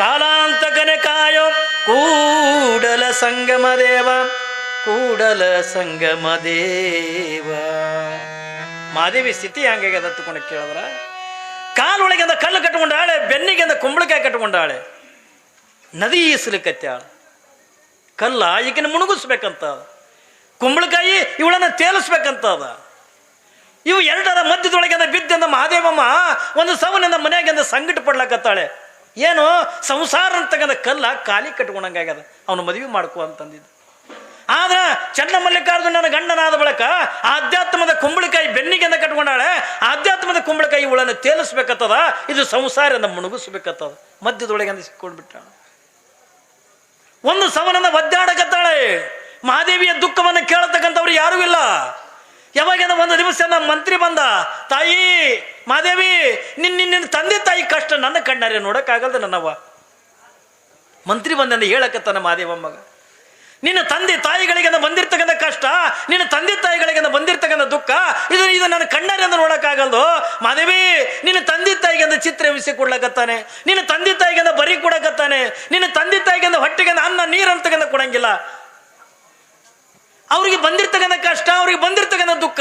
ಕಾಲಾಂತಕನ ಕಾಯ ಕೂಡಲ ಸಂಗಮ ದೇವ, ಕೂಡಲ ಸಂಗಮ ದೇವ. ಮಾದೇವಿ ಸ್ಥಿತಿ ಹಂಗಾಗ್ಯದ ತಗೊಂಡು ಕೇಳಿದ್ರ ಕಾಲೊಳಗಿಂದ ಕಲ್ಲು ಕಟ್ಕೊಂಡಾಳೆ, ಬೆನ್ನಿಗಿಂದ ಕುಂಬಳಕಾಯಿ ಕಟ್ಕೊಂಡಾಳೆ, ನದಿ ಈಸಲಿಕತ್ತಾಳ. ಕಲ್ಲ ಈಗಿನ ಮುಣುಗಿಸ್ಬೇಕಂತ ಅದ, ಕುಂಬಳಕಾಯಿ ಇವಳನ್ನ ತೇಲಿಸ್ಬೇಕಂತ ಅದ. ಇವು ಎರಡರ ಮಧ್ಯದೊಳಗಿಂದ ಬಿದ್ದಿಂದ ಮಹಾದೇವಮ್ಮ ಒಂದು ಸವನಿಂದ ಮನೆಯಾಗಿಂದ ಸಂಕಟ ಪಡ್ಲಕತ್ತಾಳೆ. ಏನು ಸಂಸಾರ ಅಂತಕ್ಕಂಥ ಕಲ್ಲ ಖಾಲಿ ಕಟ್ಕೊಂಡಂಗಾಗ್ಯದ, ಅವನು ಮದುವೆ ಮಾಡ್ಕೊ ಅಂತಂದಿದ್ದು. ಆದ್ರ ಚೆನ್ನ ಮಲ್ಲಿಕಾರ್ಜುನ ಗಂಡನಾದ ಬಳಿಕ ಆಧ್ಯಾತ್ಮದ ಕುಂಬಳಕಾಯಿ ಬೆನ್ನಿಗೆಂದ ಕಟ್ಕೊಂಡಾಳೆ. ಆಧ್ಯಾತ್ಮದ ಕುಂಬಳಕಾಯಿ ಇವಳನ್ನು ತೇಲಿಸ್ಬೇಕತ್ತದ, ಇದು ಸಂಸಾರದಿಂದ ಮುಣುಗಿಸ್ಬೇಕತ್ತದ. ಮಧ್ಯದೊಳಗಿಂದ ಸಿಕ್ಕೊಂಡ್ಬಿಟ್ಟಾಳ. ಒಂದು ಸವನನ್ನ ಒದ್ದಾಡಕತ್ತಾಳೆ. ಮಹಾದೇವಿಯ ದುಃಖವನ್ನು ಕೇಳತಕ್ಕಂಥವ್ರು ಯಾರೂ ಇಲ್ಲ. ಯಾವಾಗ ಒಂದು ದಿವಸ ಮಂತ್ರಿ ಬಂದ, ತಾಯಿ ಮಹಾದೇವಿ ನಿನ್ನ ತಂದೆ ತಾಯಿ ಕಷ್ಟ ನನ್ನ ಕಣ್ಣಾರೆ ನೋಡಕ್ಕಾಗಲ್ದ ನನ್ನವ್ವ. ಮಂತ್ರಿ ಬಂದಂದು ಹೇಳಕತ್ತಾನ ಮಹಾದೇವಮ್ಮಗ, ನಿನ್ನ ತಂದೆ ತಾಯಿಗಳಿಗೆ ಬಂದಿರ್ತಕ್ಕಂಥ ಕಷ್ಟ, ನಿನ್ನ ತಂದೆ ತಾಯಿಗಳಿಗೆ ಬಂದಿರ್ತಕ್ಕಂಥ ದುಃಖ, ಇದು ನನ್ನ ಕಣ್ಣಾರೆ ಅಂತ ನೋಡಕ್ಕಾಗಲ್ದು. ಮಹಾದೇವಿ ನಿನ್ನ ತಂದೆ ತಾಯಿಗೆ ಚಿತ್ರ ಹಿಂಸೆ ಕೊಡ್ಲಕತ್ತಾನೆ, ನಿನ್ನ ತಂದೆ ತಾಯಿಗೆ ಬರಿ ಕೊಡಕತ್ತಾನೆ, ನಿನ್ನ ತಂದೆ ತಾಯಿಗೆ ಹೊಟ್ಟೆಗೆ ಅನ್ನ ನೀರು ಅಂತಕ್ಕಂಥ ಕೊಡಂಗಿಲ್ಲ. ಅವ್ರಿಗೆ ಬಂದಿರ್ತಕ್ಕಂಥ ಕಷ್ಟ, ಅವ್ರಿಗೆ ಬಂದಿರ್ತಕ್ಕಂಥ ದುಃಖ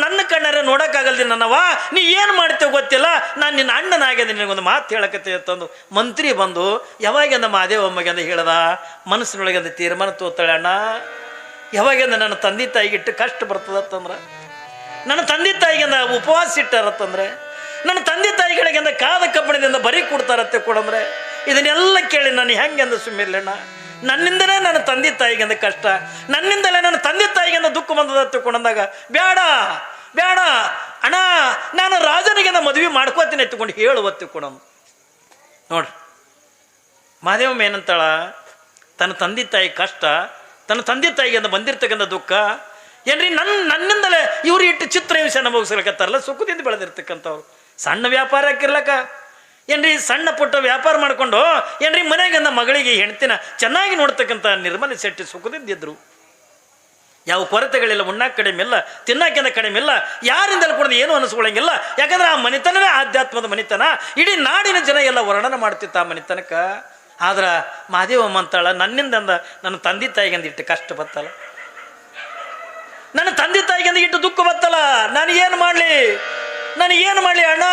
ನನ್ನ ಕಣ್ಣಾರೆ ನೋಡಕ್ಕಾಗಲ್ದಿ ನನ್ನವ. ನೀ ಏನು ಮಾಡ್ತೇವೆ ಗೊತ್ತಿಲ್ಲ, ನಾನು ನಿನ್ನ ಅಣ್ಣನಾಗ್ಯದ, ನಿನಗೊಂದು ಮಾತು ಹೇಳಕತ್ತೆ ಅಂತಂದು ಮಂತ್ರಿ ಬಂದು ಯಾವಾಗಿಂದ ಮಾದೇವಮ್ಮಗೆ ಅಂತ ಹೇಳ್ದ. ಮನಸ್ಸಿನೊಳಗೆ ಅಂತ ತೀರ್ಮಾನ ತೋತಾಳೆ, ಅಣ್ಣ ಯಾವಾಗಿಂದ ನನ್ನ ತಂದೆ ತಾಯಿಗೆ ಇಟ್ಟು ಕಷ್ಟ ಬರ್ತದತ್ತಂದ್ರೆ, ನನ್ನ ತಂದೆ ತಾಯಿಗಿಂದ ಉಪವಾಸ ಇಟ್ಟಾರತ್ತಂದ್ರೆ, ನನ್ನ ತಂದೆ ತಾಯಿಗಳಿಗಿಂದ ಕಾದ ಕಬ್ಬಣದಿಂದ ಬರಿ ಕೊಡ್ತಾರತ್ತೆ ಕೊಡಂದ್ರೆ, ಇದನ್ನೆಲ್ಲ ಕೇಳಿ ನಾನು ಹೆಂಗೆಂದ ಸುಮ್ಮಿಲ್ಲಣ್ಣ. ನನ್ನಿಂದಲೇ ನನ್ನ ತಂದೆ ತಾಯಿಗಿಂದ ಕಷ್ಟ, ನನ್ನಿಂದಲೇ ನನ್ನ ತಂದೆ ತಾಯಿಗಿಂದ ದುಃಖ ಬಂದದ ತಿಳ್ಕೊಂಡಂದಾಗ ಬೇಡ ಬೇಡ ಅಣ್ಣ, ನಾನು ರಾಜನಿಗಿಂದ ಮದುವೆ ಮಾಡ್ಕೋತೀನಿ ಎತ್ಕೊಂಡು ಹೇಳುವ ತಿಳ್ಕೊಳಮ್. ನೋಡ್ರಿ ಮಹಾದೇವಮ್ಮ ಏನಂತಾಳ, ತನ್ನ ತಂದೆ ತಾಯಿ ಕಷ್ಟ, ತನ್ನ ತಂದೆ ತಾಯಿಗಿಂದ ಬಂದಿರ್ತಕ್ಕಂಥ ದುಃಖ ಏನ್ರಿ ನನ್ನಿಂದಲೇ ಇವ್ರು ಇಟ್ಟು ಚಿತ್ರ ಹಿಂಸೆ ಅನುಭವಿಸ್ಲಿಕ್ಕತ್ತಾರಲ್ಲ, ಸುಖದಿಂದ ಬೆಳೆದಿರ್ತಕ್ಕಂಥವ್ರು. ಸಣ್ಣ ವ್ಯಾಪಾರ ಹಾಕಿರ್ಲಕ್ಕ ಏನ್ರಿ, ಸಣ್ಣ ಪುಟ್ಟ ವ್ಯಾಪಾರ ಮಾಡ್ಕೊಂಡು ಏನ್ರಿ ಮನೆಗೆ ಮಗಳಿಗೆ ಹೆಣ್ತಿನ ಚೆನ್ನಾಗಿ ನೋಡ್ತಕ್ಕಂಥ ನಿರ್ಮಲ ಶೆಟ್ಟಿ ಸುಖದಿಂದಿದ್ರು. ಯಾವ ಕೊರತೆಗಳಿಲ್ಲ, ಉಣ್ಣಾಕ ಕಡಿಮೆ ಇಲ್ಲ, ತಿನ್ನಾಕಿಂದ ಕಡಿಮೆ ಇಲ್ಲ, ಯಾರಿಂದಲೂ ಕೂಡ ಏನು ಅನಿಸ್ಕೊಳ್ಳಂಗಿಲ್ಲ. ಯಾಕಂದ್ರೆ ಆ ಮನಿತನವೇ ಆಧ್ಯಾತ್ಮದ ಮನಿತನ. ಇಡೀ ನಾಡಿನ ಜನ ಎಲ್ಲ ವರ್ಣನ ಮಾಡ್ತಿತ್ತು ಆ ಮನಿತನಕ್ಕೆ. ಆದ್ರೆ ಮಾದೇವಮ್ಮ ಅಂತಾಳ, ನನ್ನಿಂದ ನನ್ನ ತಂದೆ ತಾಯಿಗಿಂದ ಇಟ್ಟು ಕಷ್ಟ ಬತ್ತಲ್ಲ, ನನ್ನ ತಂದೆ ತಾಯಿಗಿಂದ ಇಟ್ಟು ದುಃಖ ಬತ್ತಲ್ಲ, ನನಗೇನು ಮಾಡಲಿ ಅಣ್ಣ?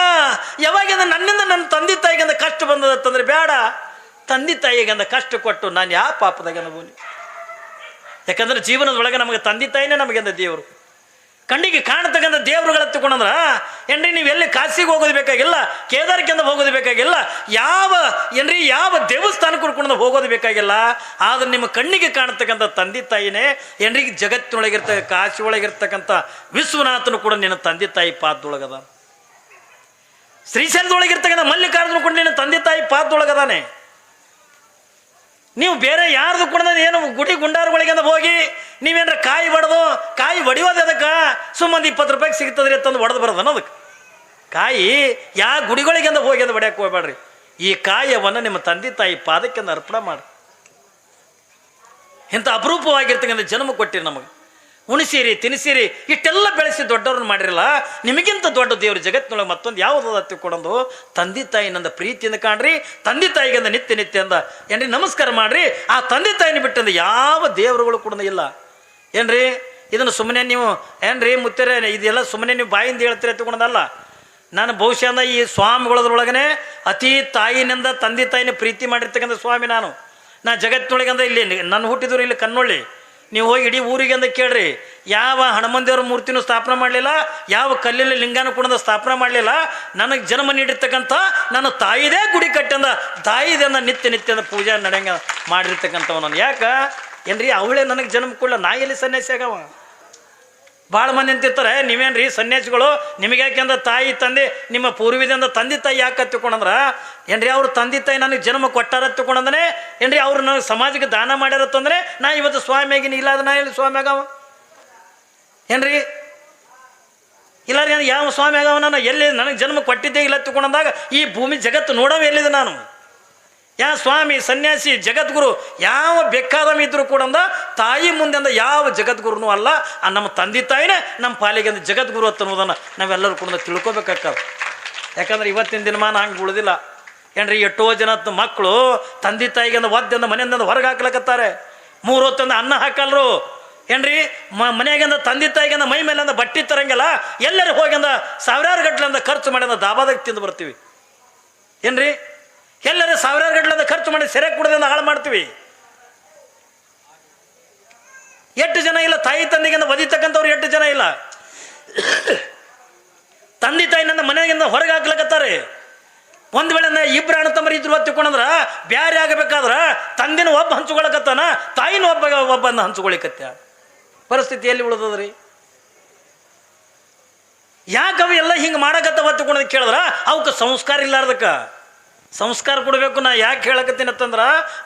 ಯಾವಾಗಿಂದ ನನ್ನಿಂದ ನನ್ನ ತಂದೆ ತಾಯಿಗಿಂದ ಕಷ್ಟ ಬಂದದಂತಂದ್ರೆ ಬೇಡ, ತಂದೆ ತಾಯಿಗಿಂದ ಕಷ್ಟ ಕೊಟ್ಟು ನಾನು ಯಾವ ಪಾಪದಾಗಂದ ಬೋಲಿ. ಯಾಕಂದ್ರೆ ಜೀವನದೊಳಗೆ ನಮಗೆ ತಂದೆ ತಾಯಿನೇ ನಮಗಿಂದ ದೇವರು. ಕಣ್ಣಿಗೆ ಕಾಣತಕ್ಕಂಥ ದೇವರುಗಳ ತಗೊಂಡ್ರ ಏನ್ರಿ, ನೀವು ಎಲ್ಲಿ ಕಾಶಿಗೆ ಹೋಗೋದು ಬೇಕಾಗಿಲ್ಲ, ಕೇದಾರಕ್ಕಿಂದ ಹೋಗೋದು ಬೇಕಾಗಿಲ್ಲ, ಯಾವ ದೇವಸ್ಥಾನಕ್ಕೆ ಕುಡ್ಕೊಂಡು ಹೋಗೋದು ಬೇಕಾಗಿಲ್ಲ. ಆದ್ರೆ ನಿಮ್ಮ ಕಣ್ಣಿಗೆ ಕಾಣತಕ್ಕಂಥ ತಂದೆ ತಾಯಿನೇ ಏನ್ರಿ, ಜಗತ್ತಿನೊಳಗಿರ್ತಕ್ಕ ಕಾಶಿ ಒಳಗಿರ್ತಕ್ಕಂಥ ವಿಶ್ವನಾಥನು ಕೂಡ ನಿನ್ನ ತಂದೆ ತಾಯಿ ಪಾದದೊಳಗದ. ಶ್ರೀಶೈಲದೊಳಗಿರ್ತಕ್ಕಂಥ ಮಲ್ಲಿಕಾರ್ಜುನ ಕೂಡ ನಿನ್ನ ತಂದೆ ತಾಯಿ ಪಾದದೊಳಗದಾನೆ. ನೀವು ಬೇರೆ ಯಾರ್ದು ಕೂಡ ಏನು ಗುಡಿ ಗುಂಡಾರಗಳಿಗೆಂದ ಹೋಗಿ ನೀವೇನ್ರ ಕಾಯಿ ಹೊಡಿಯೋದು ಅದಕ್ಕೆ ಸುಮ್ಮನೆ 20 ರೂಪಾಯಿಗೆ ಸಿಗ್ತದ್ರಿ ಅಂತಂದು ಹೊಡೆದು ಬರೋದನ್ನ ಅದಕ್ಕೆ. ಕಾಯಿ ಯಾವ ಗುಡಿಗಳಿಗೆಂದ ಹೋಗಿ ಅದು ಹೊಡ್ಯಕ್ಕೆ ಹೋಗ್ಬೇಡ್ರಿ. ಈ ಕಾಯವನ್ನು ನಿಮ್ಮ ತಂದೆ ತಾಯಿ ಪಾದಕ್ಕೆಂದ ಅರ್ಪಣೆ ಮಾಡಿ. ಇಂಥ ಅಪರೂಪವಾಗಿರ್ತಕ್ಕಂಥ ಜನ್ಮ ಕೊಟ್ಟಿರಿ ನಮಗೆ. ಉಣಿಸಿರಿ, ತಿನಿಸಿರಿ, ಇಷ್ಟೆಲ್ಲ ಬೆಳೆಸಿ ದೊಡ್ಡವ್ರನ್ನ ಮಾಡಿರಲ್ಲ. ನಿಮಗಿಂತ ದೊಡ್ಡ ದೇವರು ಜಗತ್ತಿನೊಳಗೆ ಮತ್ತೊಂದು ಯಾವುದಾದ ತಿಳ್ಕೊಂಡು ತಂದೆ ತಾಯಿನಂದ ಪ್ರೀತಿಯಿಂದ ಕಾಣ್ರಿ. ತಂದೆ ತಾಯಿಗಿಂದ ನಿತ್ಯ ಅಂದ ಏನ್ರಿ ನಮಸ್ಕಾರ ಮಾಡ್ರಿ. ಆ ತಂದೆ ತಾಯಿನ ಬಿಟ್ಟಂದ ಯಾವ ದೇವರುಗಳು ಕೂಡ ಇಲ್ಲ ಏನ್ರಿ. ಇದನ್ನು ಸುಮ್ಮನೆ ನೀವು ಏನ್ರಿ ಮುತ್ತರೆ ಇದೆಲ್ಲ ಸುಮ್ಮನೆ ನೀವು ಬಾಯಿಂದ ಹೇಳ್ತೀರಿ ಎತ್ಕೊಂಡದಲ್ಲ. ನಾನು ಬಹುಶಃ ಈ ಸ್ವಾಮಿಗಳದ್ರೊಳಗನೆ ಅತಿ ತಾಯಿನಿಂದ ತಂದೆ ತಾಯಿನ ಪ್ರೀತಿ ಮಾಡಿರ್ತಕ್ಕಂಥ ಸ್ವಾಮಿ ನಾ ಜಗತ್ತಿನೊಳಗಂದ ಇಲ್ಲಿ ನನ್ನ ಹುಟ್ಟಿದ್ರು ಇಲ್ಲಿ ಕನ್ನೊಳ್ಳಿ. ನೀವು ಹೋಗಿ ಇಡೀ ಊರಿಗೆ ಅಂದ ಕೇಳ್ರಿ, ಯಾವ ಹನುಮಂದೇವ್ರ ಮೂರ್ತಿನೂ ಸ್ಥಾಪನೆ ಮಾಡಲಿಲ್ಲ, ಯಾವ ಕಲ್ಲಿನ ಲಿಂಗನೂ ಕೂಡ ಸ್ಥಾಪನೆ ಮಾಡಲಿಲ್ಲ. ನನಗೆ ಜನ್ಮ ನೀಡಿರ್ತಕ್ಕಂಥ ನನ್ನ ತಾಯಿದೇ ಗುಡಿ ಕಟ್ಟಂದ ತಾಯಿದಿಂದ ನಿತ್ಯ ಪೂಜೆ ನಡೆಯಂಗ ಮಾಡಿರ್ತಕ್ಕಂಥವ ನಾನು. ಯಾಕೆ ಏನ್ರಿ ಅವಳೇ ನನಗೆ ಜನ್ಮ ಕೊಡಲ್ಲ, ನಾ ಎಲ್ಲಿ ಸನ್ಯಾಸಿ ಆಗವ? ಭಾಳ ಮಂದಿ ಅಂತಿರ್ತಾರೆ, ನೀವೇನ್ರಿ ಸನ್ಯಾಸಿಗಳು, ನಿಮಗೆ ಯಾಕೆಂದ್ರೆ ತಾಯಿ ತಂದೆ ನಿಮ್ಮ ಪೂರ್ವಿದಿಂದ ತಂದೆ ತಾಯಿ ಯಾಕೆ ತಿಳ್ಕೊಂಡ್ರ ಏನ್ರಿ ಅವ್ರ ತಂದೆ ತಾಯಿ ನನಗೆ ಜನ್ಮ ಕೊಟ್ಟಾರ ತಿಳ್ಕೊಂಡಂದ್ರೆ ಏನ್ರಿ ಅವ್ರು ನನಗೆ ಸಮಾಜಕ್ಕೆ ದಾನ ಮಾಡ್ಯಾರತ್ತಂದ್ರೆ ನಾ ಇವತ್ತು ಸ್ವಾಮಿ ಆಗಿನಿ. ಇಲ್ಲ ಅದು ನಾ ಎಲ್ಲಿ ಸ್ವಾಮಿ ಆಗವ ಏನ್ರಿ? ಇಲ್ಲ ರೀ ಯಾವ ಸ್ವಾಮಿ ಆಗವ? ನಾನು ಎಲ್ಲಿ ನನಗೆ ಜನ್ಮ ಕೊಟ್ಟಿದ್ದೇ ಇಲ್ಲ ತಿಳ್ಕೊಂಡಂದಾಗ ಈ ಭೂಮಿ ಜಗತ್ತು ನೋಡವ ಎಲ್ಲಿದೆ ನಾನು? ಯಾವ ಸ್ವಾಮಿ ಸನ್ಯಾಸಿ ಜಗದ್ಗುರು ಯಾವ ಬೇಕಾದವ ಇದ್ರು ಕೂಡ ತಾಯಿ ಮುಂದೆ ಯಾವ ಜಗದ್ಗುರುನೂ ಅಲ್ಲ. ಆ ನಮ್ಮ ತಂದೆ ತಾಯಿನೇ ನಮ್ಮ ಪಾಲಿಗೆ ಅಂದ್ರೆ ಜಗದ್ಗುರು ಅಂತ ಅನ್ನೋದನ್ನು ನಾವೆಲ್ಲರೂ ಕೂಡ ತಿಳ್ಕೊಬೇಕಾಗ್ತದೆ. ಯಾಕಂದ್ರೆ ಇವತ್ತಿನ ದಿನಮಾನ ಹಂಗೆ ಉಳಿದಿಲ್ಲ ಏನ್ರಿ. ಎಷ್ಟೋ ಜನ ಮಕ್ಕಳು ತಂದೆ ತಾಯಿಗೆ ಒದ್ದೆಂದ ಮನೆಯಿಂದ ಹೊರಗೆ ಹಾಕ್ಲಕತ್ತಾರೆ. 3 ಹೊತ್ತಂದ ಅನ್ನ ಹಾಕಲ್ರು ಏನ್ರಿ. ಮನೆಯಾಗಿಂದ ತಂದೆ ತಾಯಿಗಿಂದ ಮೈ ಮೇಲೆ ಬಟ್ಟೆ ತರಂಗಿಲ್ಲ, ಎಲ್ಲರೂ ಹೋಗಿಂದ ಸಾವಿರಾರು ಗಟ್ಟಲೆಂದ ಖರ್ಚು ಮಾಡಿದ ದಾಬಾದಾಗ ತಿಂದು ಬರ್ತೀವಿ ಏನ್ರಿ. ಎಲ್ಲರೂ ಸಾವಿರಾರು ಗಟ್ಟಲೆಂದ ಖರ್ಚು ಮಾಡಿ ಸೆರೆ ಕುಡದಿಂದ ಹಾಳು ಮಾಡ್ತೀವಿ. ಎಷ್ಟು ಜನ ಇಲ್ಲ ತಾಯಿ ತಂದೆಗಿಂದ ಒದಿತಕ್ಕಂಥವ್ರು, ಎಷ್ಟು ಜನ ಇಲ್ಲ ತಂದೆ ತಾಯಿನಿಂದ ಮನೆಗಿಂದ ಹೊರಗೆ ಹಾಕ್ಲಕತ್ತಾರೆ. ಒಂದು ವೇಳೆ ಇಬ್ಬರು ಅಣ್ಣ ತಮ್ಮರು ಇದ್ರು ತಿಳ್ಕೊಂಡ್ರ ಬ್ಯಾರೆ ಆಗಬೇಕಾದ್ರ ತಂದಿನ ಒಬ್ಬ ಹಂಚ್ಕೊಳಕತ್ತಾನ, ತಾಯಿನ ಒಬ್ಬನ ಹಂಚ್ಕೊಳಿಕತ್ತ ಪರಿಸ್ಥಿತಿ ಎಲ್ಲಿ ಉಳಿದದ್ರಿ? ಯಾಕವ ಎಲ್ಲ ಹಿಂಗೆ ಮಾಡಕತ್ತವ ತಿಳ್ಕೊಂಡ್ ಕೇಳಿದ್ರ ಅವಕ್ಕೆ ಸಂಸ್ಕಾರ ಇಲ್ಲಾರ್ದಕ್ಕ ಸಂಸ್ಕಾರ ಕೊಡಬೇಕು. ನಾ ಯಾಕೆ ಹೇಳಕತ್ತೀನಿ ಅಂತಂದ್ರೆ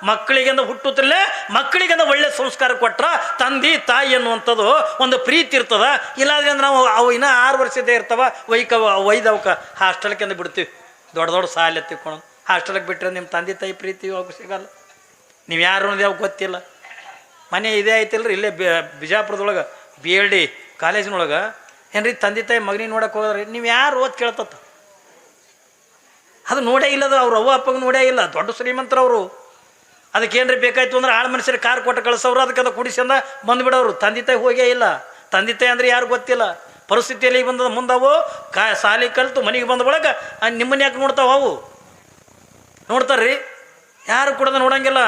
ಮಕ್ಕಳಿಗೆಂದ ಹುಟ್ಟುತ್ತಲೇ ಮಕ್ಕಳಿಗೆಂದ ಒಳ್ಳೆ ಸಂಸ್ಕಾರ ಕೊಟ್ರ ತಂದೆ ತಾಯಿ ಅನ್ನುವಂಥದ್ದು ಒಂದು ಪ್ರೀತಿ ಇರ್ತದ. ಇಲ್ಲಾದ್ರೆ ಅಂದ್ರೆ ನಾವು ಅವು ಇನ್ನೂ 6 ವರ್ಷದೇ ಇರ್ತಾವ ಒಯ್ದು ಅವಕ್ಕೆ ಹಾಸ್ಟೆಲ್ಕೆಂದು ಬಿಡ್ತೀವಿ. ದೊಡ್ಡ ಸಾಲ ತಿಳ್ಕೊಂಡು ಹಾಸ್ಟೆಲ್ಗೆ ಬಿಟ್ಟರೆ ನಿಮ್ಮ ತಂದೆ ತಾಯಿ ಪ್ರೀತಿ ಹೋಗಿ ಸಿಗಲ್ಲ. ನೀವು ಯಾರು ಅನ್ನೋದು ಯಾವ ಗೊತ್ತಿಲ್ಲ. ಮನೆ ಇದೇ ಐತಿಲ್ರಿ ಇಲ್ಲೇ ಬಿಜಾಪುರದೊಳಗೆ BLD ಕಾಲೇಜಿನೊಳಗೆ ಏನ್ರಿ ತಂದೆ ತಾಯಿ ಮಗನಿಗೆ ನೋಡಕ್ಕೆ ಹೋದ್ರಿ ನೀವು ಯಾರು ಓದ್ ಕೇಳ್ತತ್ತ? ಅದು ನೋಡೇ ಇಲ್ಲದ ಅವ್ರು ಅವ್ವ ಅಪ್ಪಗೆ ನೋಡೇ ಇಲ್ಲ. ದೊಡ್ಡ ಶ್ರೀಮಂತರವರು ಅದಕ್ಕೇನ್ರಿ ಬೇಕಾಯ್ತು ಅಂದ್ರೆ ಆಳು ಮನುಷ್ಯರು ಕಾರ್ ಕೊಟ್ಟು ಕಳಿಸೋರು, ಅದಕ್ಕೆ ಅದು ಕುಡಿಸಂದ ಬಂದುಬಿಡೋರು. ತಂದೆ ತಾಯಿ ಹೋಗೇ ಇಲ್ಲ. ತಂದೆ ತಾಯಿ ಅಂದ್ರೆ ಯಾರು ಗೊತ್ತಿಲ್ಲ. ಪರಿಸ್ಥಿತಿಯಲ್ಲಿ ಬಂದದ ಮುಂದವು ಸಾಲಿ ಕಲಿತು ಮನೆಗೆ ಬಂದ ಒಳಗೆ ನಿಮ್ಮನ್ನ ಯಾಕೆ ನೋಡ್ತಾವ? ಅವು ನೋಡ್ತಾರ್ರಿ, ಯಾರು ಕೂಡ ನೋಡಂಗಿಲ್ಲ.